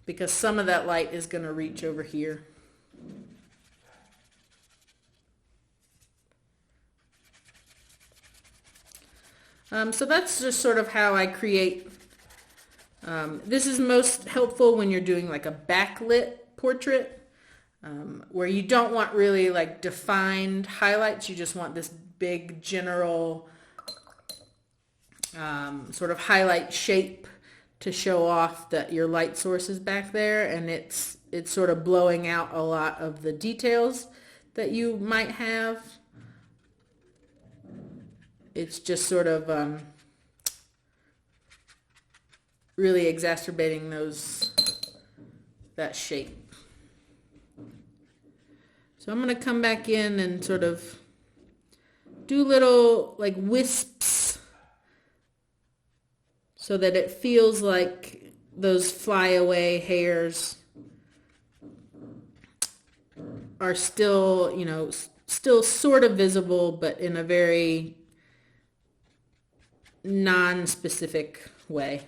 because some of that light is going to reach over here. So that's just sort of how I create. This is most helpful when you're doing like a backlit portrait, where you don't want really like defined highlights. You just want this big general sort of highlight shape to show off that your light source is back there, and it's sort of blowing out a lot of the details that you might have. It's just sort of really exacerbating that shape. So I'm going to come back in and sort of do little like wisps so that it feels like those flyaway hairs are still, still sort of visible, but in a very non-specific way.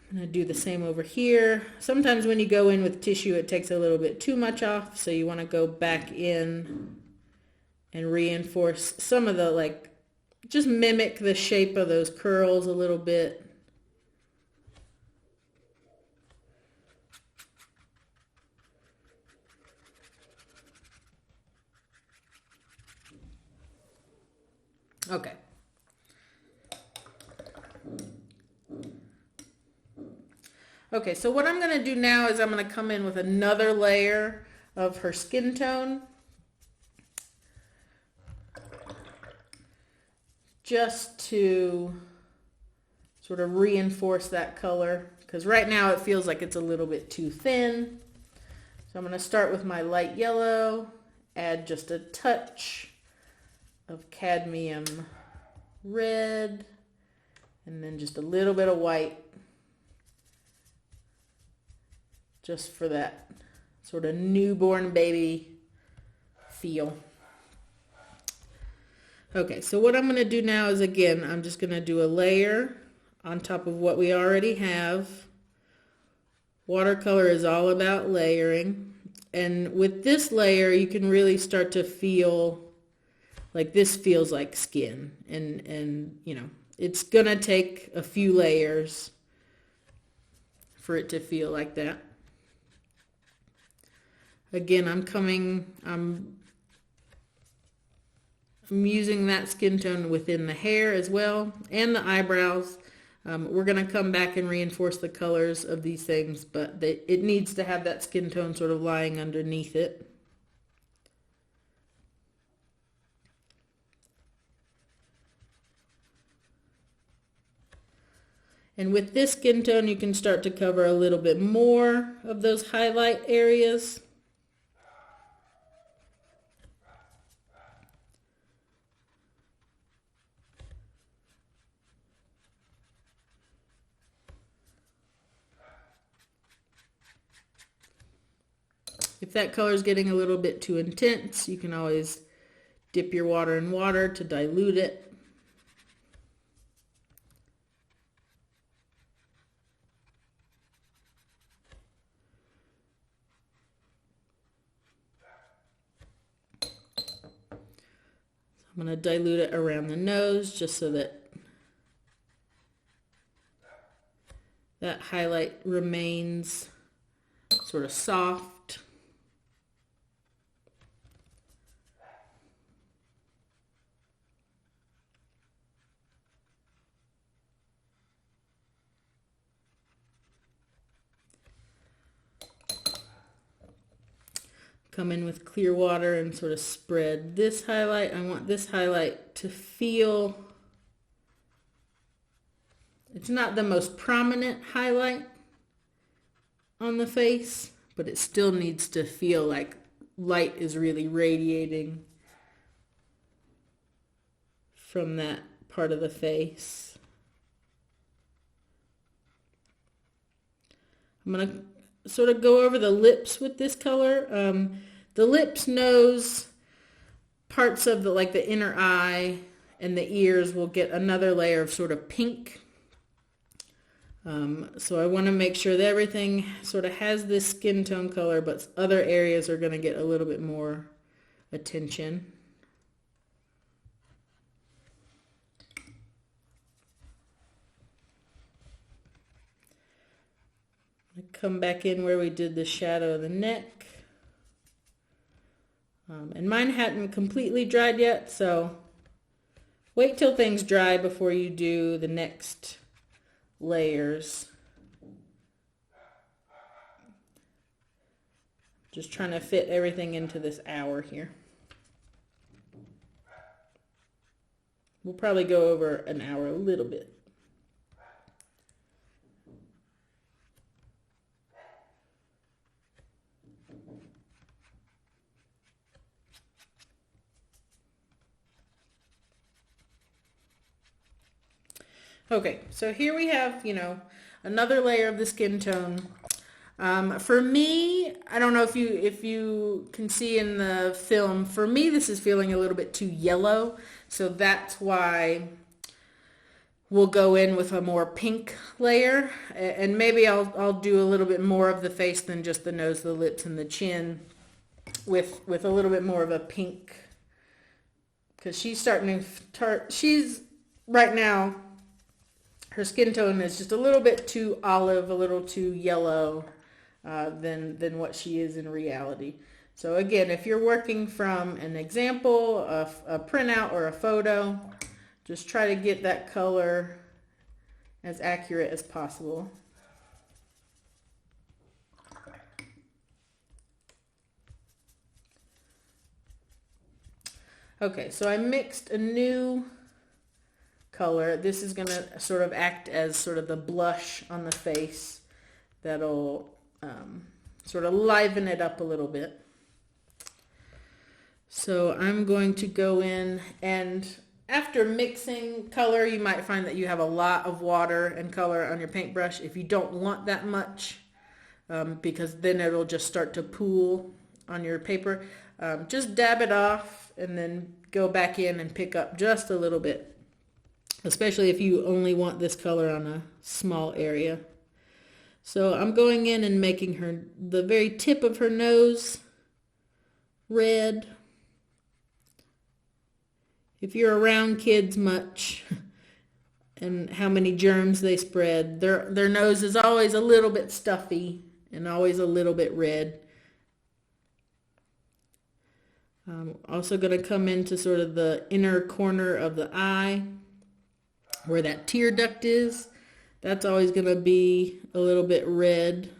I'm going to do the same over here. Sometimes when you go in with tissue, it takes a little bit too much off, so you want to go back in and reinforce some of the, just mimic the shape of those curls a little bit. Okay. Okay, so what I'm going to do now is I'm going to come in with another layer of her skin tone. just to sort of reinforce that color, because right now it feels like it's a little bit too thin. So I'm going to start with my light yellow, add just a touch of cadmium red, and then just a little bit of white, just for that sort of newborn baby feel. Okay, so what I'm going to do now is, again, I'm just going to do a layer on top of what we already have. Watercolor is all about layering. And with this layer, you can really start to feel like this feels like skin. And you know, it's going to take a few layers for it to feel like that. Again, I'm using that skin tone within the hair as well, and the eyebrows. We're going to come back and reinforce the colors of these things, but it needs to have that skin tone sort of lying underneath it. And with this skin tone, you can start to cover a little bit more of those highlight areas. If that color is getting a little bit too intense, you can always dip your water in water to dilute it. I'm going to dilute it around the nose just so that that highlight remains sort of soft. Come in with clear water and sort of spread this highlight. I want this highlight to feel, it's not the most prominent highlight on the face, but it still needs to feel like light is really radiating from that part of the face. I'm going to sort of go over the lips with this color. The lips, nose, parts of the inner eye and the ears will get another layer of sort of pink. So I want to make sure that everything sort of has this skin tone color, but other areas are going to get a little bit more attention. Come back in where we did the shadow of the neck. And mine hadn't completely dried yet, so wait till things dry before you do the next layers. Just trying to fit everything into this hour here. We'll probably go over an hour a little bit. Okay, so here we have, another layer of the skin tone. For me, I don't know if you can see in the film, for me this is feeling a little bit too yellow, so that's why we'll go in with a more pink layer, and maybe I'll do a little bit more of the face than just the nose, the lips, and the chin with a little bit more of a pink, because she's right now, her skin tone is just a little bit too olive, a little too yellow than what she is in reality. So again, if you're working from an example, a printout, or a photo, just try to get that color as accurate as possible. Okay, so I mixed a new color. This is going to sort of act as sort of the blush on the face that'll sort of liven it up a little bit. So I'm going to go in, and after mixing color, you might find that you have a lot of water and color on your paintbrush. If you don't want that much, because then it'll just start to pool on your paper, just dab it off and then go back in and pick up just a little bit, especially if you only want this color on a small area. So I'm going in and making the very tip of her nose red. If you're around kids much and how many germs they spread, their nose is always a little bit stuffy and always a little bit red. I'm also going to come into sort of the inner corner of the eye where that tear duct is. That's always going to be a little bit red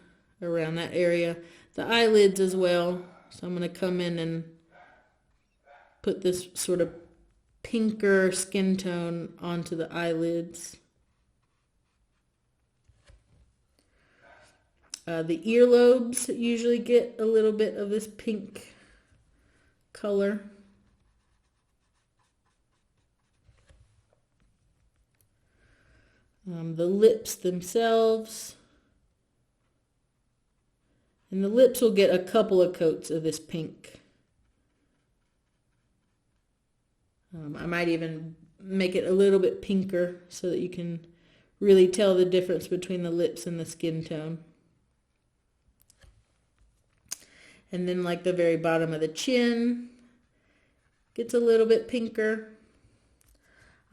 around that area. The eyelids as well. So I'm going to come in and put this sort of pinker skin tone onto the eyelids. The earlobes usually get a little bit of this pink color. The lips themselves. And the lips will get a couple of coats of this pink. I might even make it a little bit pinker so that you can really tell the difference between the lips and the skin tone. And then like the very bottom of the chin gets a little bit pinker.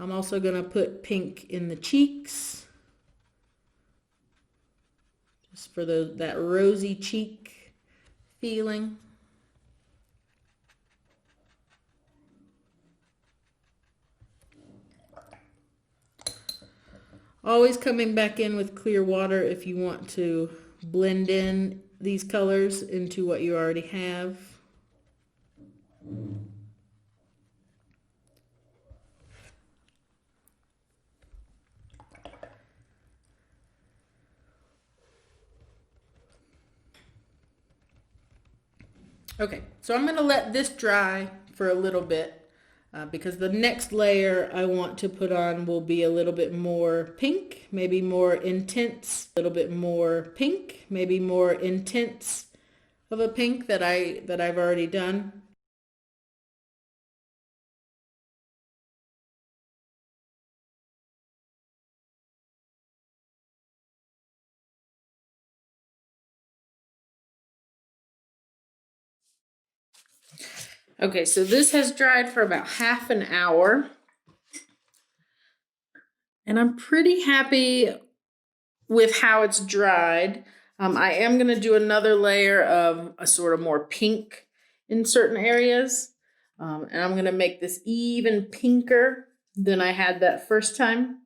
I'm also going to put pink in the cheeks, just for that rosy cheek feeling. Always coming back in with clear water if you want to blend in these colors into what you already have. Okay, so I'm going to let this dry for a little bit because the next layer I want to put on will be a little bit more pink, maybe more intense, a little bit more pink, maybe more intense of a pink that I've already done. Okay, so this has dried for about half an hour. And I'm pretty happy with how it's dried. I am going to do another layer of a sort of more pink in certain areas. And I'm going to make this even pinker than I had that first time.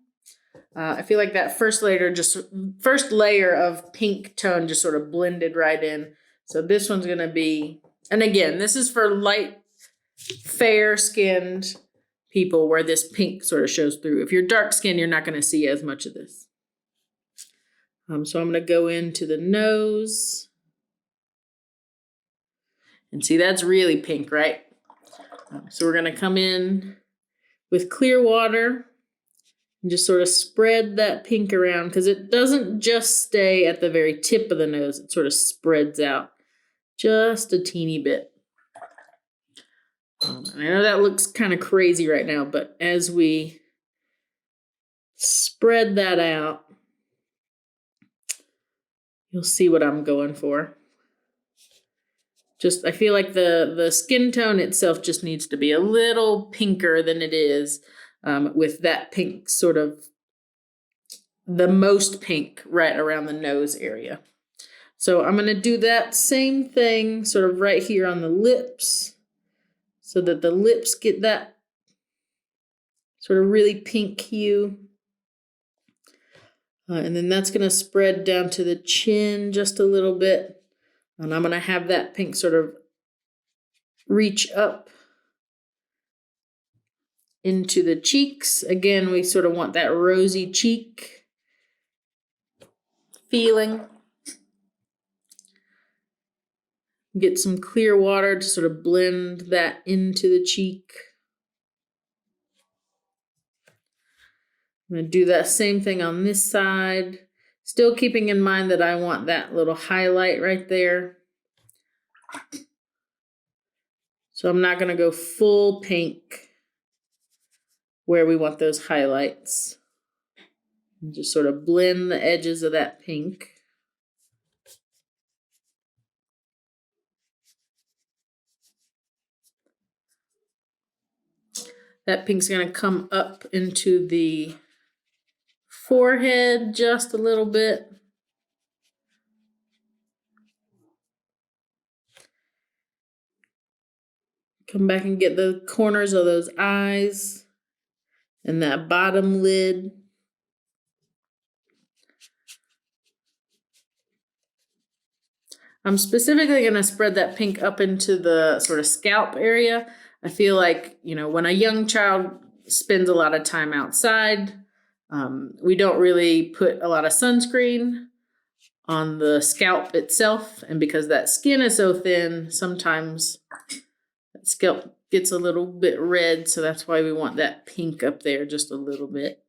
I feel like that first layer of pink tone just sort of blended right in. So this one's going to be, and again, this is for light, fair-skinned people where this pink sort of shows through. If you're dark skinned, you're not going to see as much of this. So I'm going to go into the nose. And see, that's really pink, right? So we're going to come in with clear water and just sort of spread that pink around, because it doesn't just stay at the very tip of the nose. It sort of spreads out just a teeny bit. I know that looks kind of crazy right now, but as we spread that out, you'll see what I'm going for. I feel like the skin tone itself just needs to be a little pinker than it is, with that pink sort of the most pink right around the nose area. So I'm going to do that same thing sort of right here on the lips, so that the lips get that sort of really pink hue. And then that's going to spread down to the chin just a little bit. And I'm going to have that pink sort of reach up into the cheeks. Again, we sort of want that rosy cheek feeling. Get some clear water to sort of blend that into the cheek. I'm going to do that same thing on this side. Still keeping in mind that I want that little highlight right there. So I'm not going to go full pink where we want those highlights. And just sort of blend the edges of that pink. That pink's going to come up into the forehead just a little bit. Come back and get the corners of those eyes and that bottom lid. I'm specifically going to spread that pink up into the sort of scalp area. I feel like, you know, when a young child spends a lot of time outside, we don't really put a lot of sunscreen on the scalp itself. And because that skin is so thin, sometimes that scalp gets a little bit red. So that's why we want that pink up there just a little bit.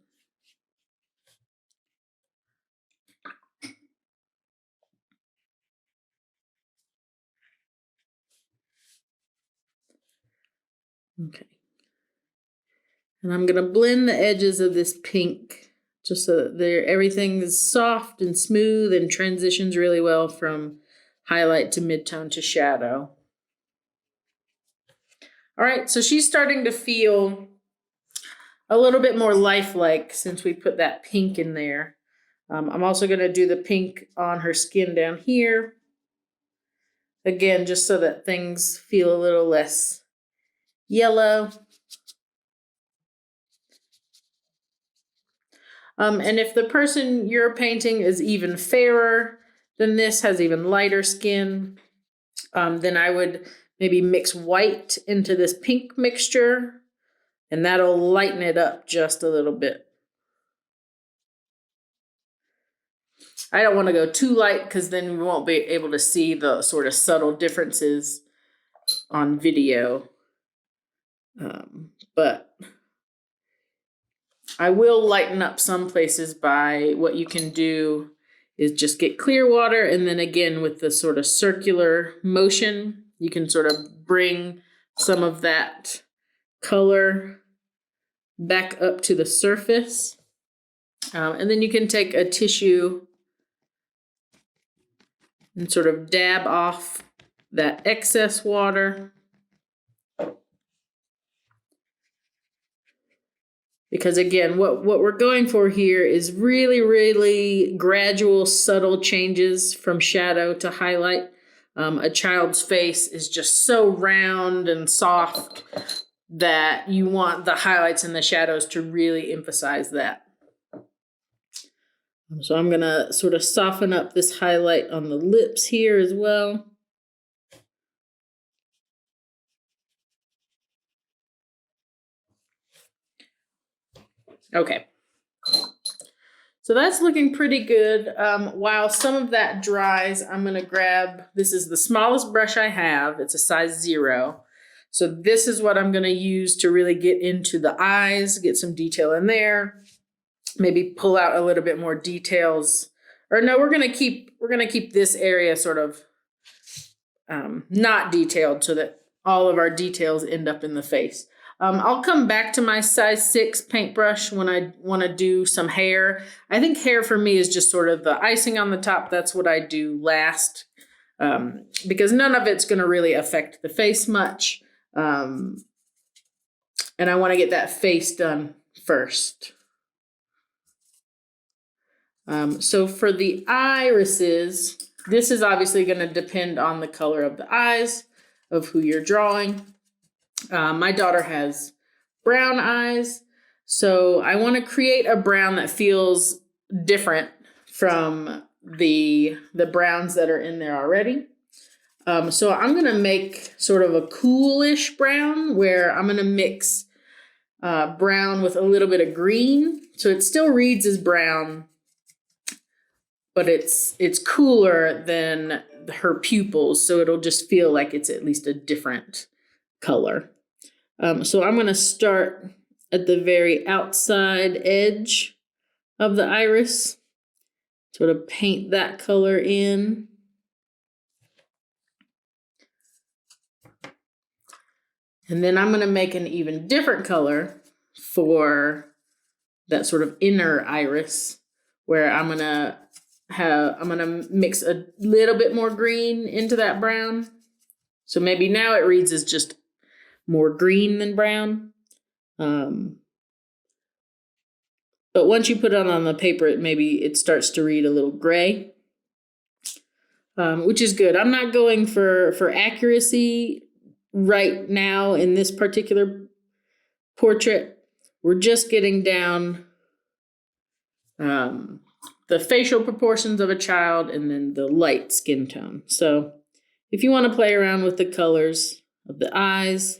Okay. And I'm going to blend the edges of this pink just so that everything is soft and smooth and transitions really well from highlight to midtone to shadow. All right, so she's starting to feel a little bit more lifelike since we put that pink in there. I'm also going to do the pink on her skin down here. Again, just so that things feel a little less yellow. And if the person you're painting is even fairer than this, has even lighter skin, then I would maybe mix white into this pink mixture, and that'll lighten it up just a little bit. I don't want to go too light because then we won't be able to see the sort of subtle differences on video. But I will lighten up some places by what you can do is just get clear water, and then again with the sort of circular motion, you can sort of bring some of that color back up to the surface. And then you can take a tissue and sort of dab off that excess water. Because again, what we're going for here is really, really gradual, subtle changes from shadow to highlight. A child's face is just so round and soft that you want the highlights and the shadows to really emphasize that. So I'm going to sort of soften up this highlight on the lips here as well. Okay. So that's looking pretty good. While some of that dries, I'm going to grab, this is the smallest brush I have. It's a size 0. So this is what I'm going to use to really get into the eyes, get some detail in there, maybe pull out a little bit more details. Or no, we're going to keep this area sort of not detailed so that all of our details end up in the face. I'll come back to my size 6 paintbrush when I want to do some hair. I think hair for me is just sort of the icing on the top. That's what I do last because none of it's going to really affect the face much. And I want to get that face done first. So for the irises, this is obviously going to depend on the color of the eyes of who you're drawing. My daughter has brown eyes, so I want to create a brown that feels different from the browns that are in there already. So I'm going to make sort of a coolish brown where I'm going to mix brown with a little bit of green. So it still reads as brown, but it's cooler than her pupils, so it'll just feel like it's at least a different color. So I'm going to start at the very outside edge of the iris, sort of paint that color in. And then I'm going to make an even different color for that sort of inner iris, where I'm going to mix a little bit more green into that brown. So maybe now it reads as just more green than brown. But once you put it on the paper, it starts to read a little gray, which is good. I'm not going for accuracy right now in this particular portrait. We're just getting down the facial proportions of a child and then the light skin tone. So if you want to play around with the colors of the eyes,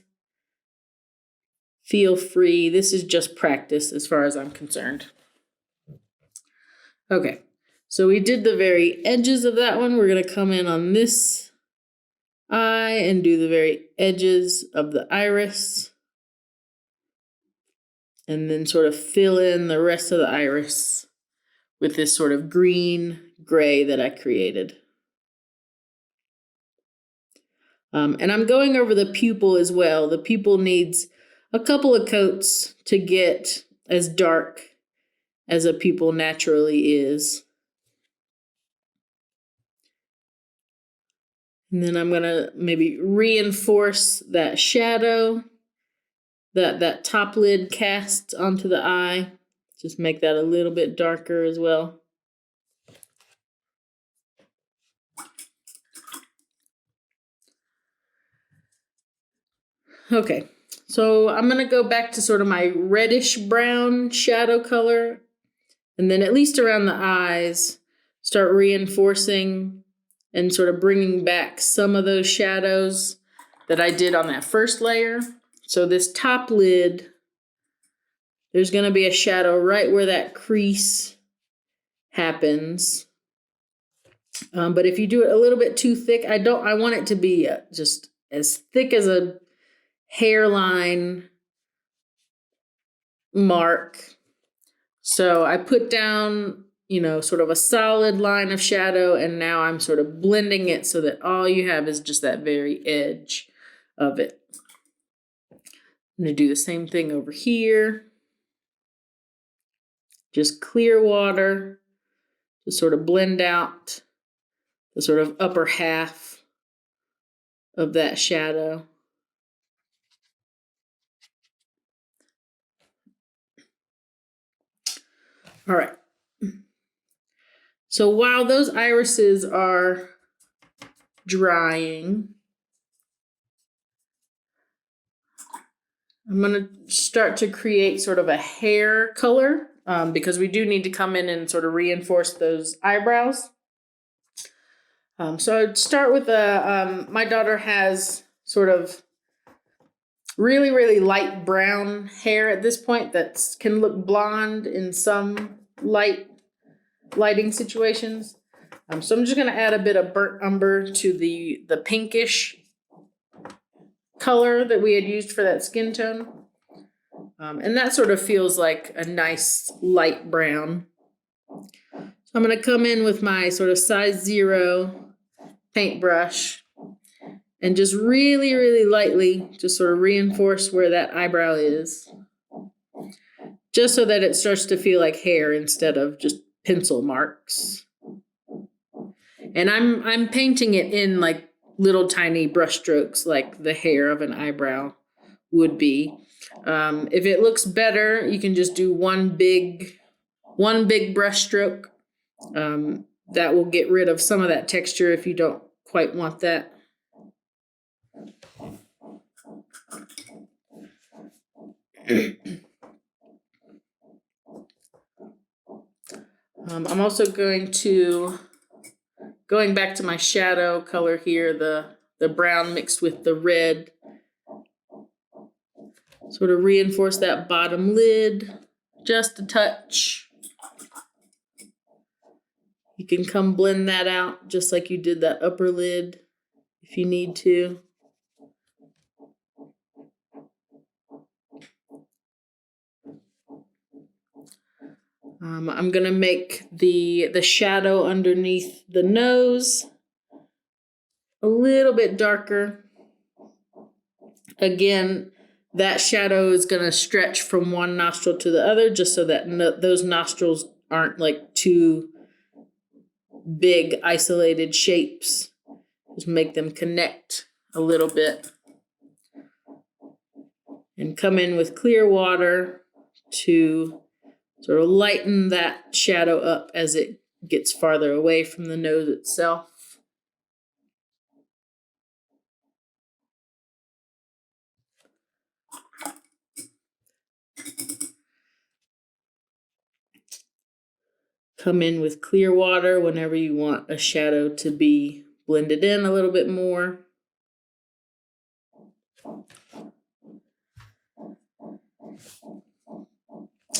feel free. This is just practice as far as I'm concerned. Okay, so we did the very edges of that one. We're going to come in on this eye and do the very edges of the iris, and then sort of fill in the rest of the iris with this sort of green gray that I created. And I'm going over the pupil as well. The pupil needs a couple of coats to get as dark as a pupil naturally is. And then I'm going to maybe reinforce that shadow that top lid casts onto the eye. Just make that a little bit darker as well. Okay, so I'm going to go back to sort of my reddish brown shadow color, and then at least around the eyes, start reinforcing and sort of bringing back some of those shadows that I did on that first layer. So this top lid, there's going to be a shadow right where that crease happens. But if you do it a little bit too thick, I want it to be just as thick as a hairline mark. So I put down, sort of a solid line of shadow, and now I'm sort of blending it so that all you have is just that very edge of it. I'm going to do the same thing over here. Just clear water to sort of blend out the sort of upper half of that shadow. All right. So while those irises are drying, I'm going to start to create sort of a hair color because we do need to come in and sort of reinforce those eyebrows. So I'd start with my daughter has sort of really, really light brown hair at this point that can look blonde in some lighting situations. So I'm just going to add a bit of burnt umber to the pinkish color that we had used for that skin tone. And that sort of feels like a nice light brown. So I'm going to come in with my sort of size 0 paintbrush and just really, really lightly just sort of reinforce where that eyebrow is, just so that it starts to feel like hair instead of just pencil marks. And I'm painting it in like little tiny brush strokes like the hair of an eyebrow would be. If it looks better, you can just do one big brush stroke. That will get rid of some of that texture if you don't quite want that. I'm also going back to my shadow color here, the brown mixed with the red. Sort Sort of reinforce that bottom lid just a touch. You can come blend that out just like you did that upper lid if you need to. I'm going to make the shadow underneath the nose a little bit darker. Again, that shadow is going to stretch from one nostril to the other just so that those nostrils aren't like two big isolated shapes. Just make them connect a little bit. And come in with clear water to sort of lighten that shadow up as it gets farther away from the nose itself. Come in with clear water whenever you want a shadow to be blended in a little bit more.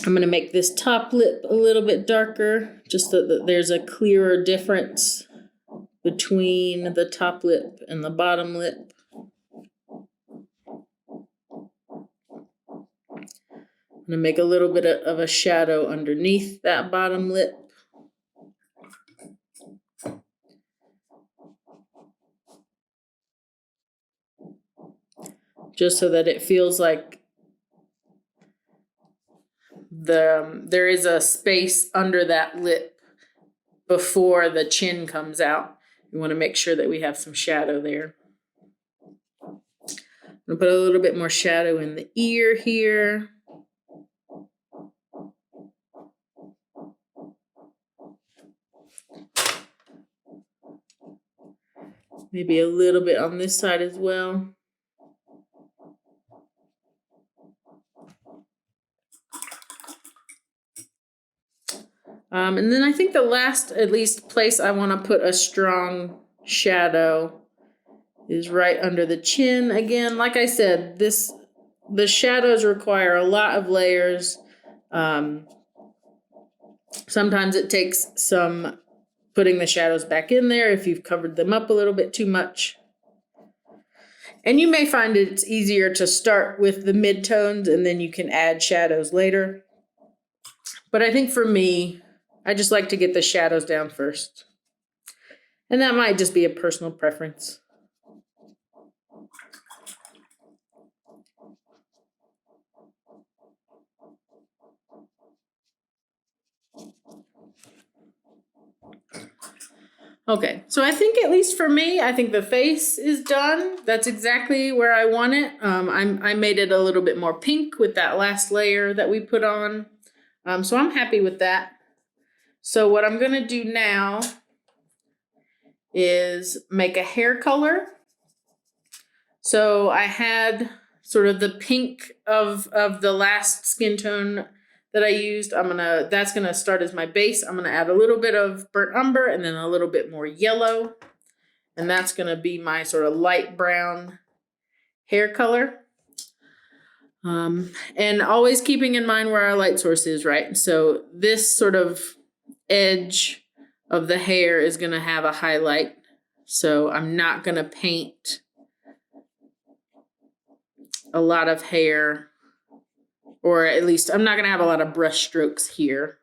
I'm going to make this top lip a little bit darker, just so that there's a clearer difference between the top lip and the bottom lip. I'm going to make a little bit of a shadow underneath that bottom lip. Just so that it feels like there is a space under that lip before the chin comes out. We want to make sure that we have some shadow there. I'm going to put a little bit more shadow in the ear here. Maybe a little bit on this side as well. And then I think the last, at least, place I want to put a strong shadow is right under the chin. Again, like I said, the shadows require a lot of layers. Sometimes it takes some putting the shadows back in there if you've covered them up a little bit too much. And you may find it's easier to start with the midtones and then you can add shadows later. But I think for me, I just like to get the shadows down first. And that might just be a personal preference. Okay, so I think at least for me, I think the face is done. That's exactly where I want it. I made it a little bit more pink with that last layer that we put on. So I'm happy with that. So what I'm going to do now is make a hair color. So I had sort of the pink of the last skin tone that I used. That's gonna start as my base. I'm gonna add a little bit of burnt umber and then a little bit more yellow. And that's gonna be my sort of light brown hair color. And always keeping in mind where our light source is, right? So this sort of edge of the hair is gonna have a highlight. So I'm not gonna paint a lot of hair, or at least I'm not going to have a lot of brush strokes here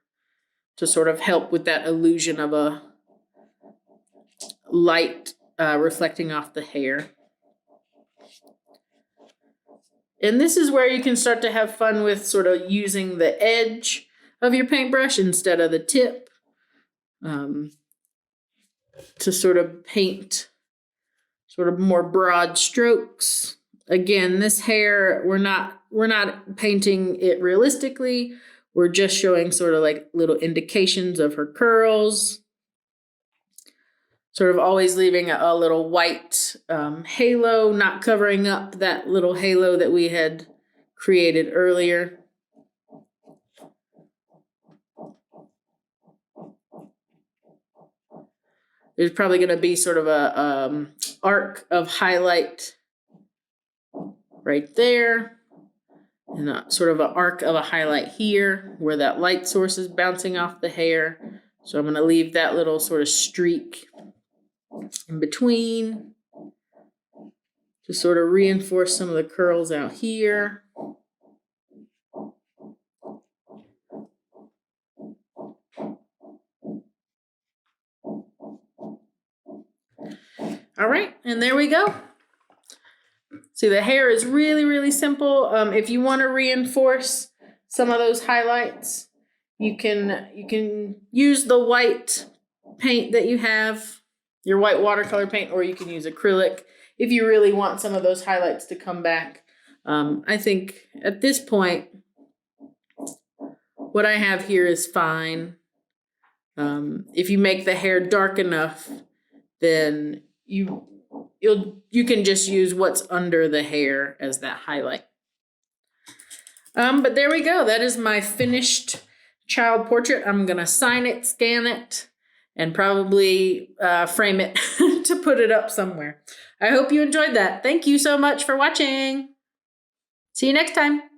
to sort of help with that illusion of a light reflecting off the hair. And this is where you can start to have fun with sort of using the edge of your paintbrush instead of the tip to sort of paint sort of more broad strokes. Again, this hair, we're not painting it realistically. We're just showing sort of like little indications of her curls. Sort of always leaving a little white halo, not covering up that little halo that we had created earlier. There's probably going to be sort of a arc of highlight right there. and sort of an arc of a highlight here where that light source is bouncing off the hair. So I'm going to leave that little sort of streak in between to sort of reinforce some of the curls out here. All right, and there we go. See, the hair is really, really simple. If you want to reinforce some of those highlights, you can use the white paint that you have, your white watercolor paint, or you can use acrylic if you really want some of those highlights to come back. I think at this point, what I have here is fine. If you make the hair dark enough, then you can just use what's under the hair as that highlight. But there we go. That is my finished child portrait. I'm gonna sign it, scan it, and probably frame it to put it up somewhere. I hope you enjoyed that. Thank you so much for watching. See you next time.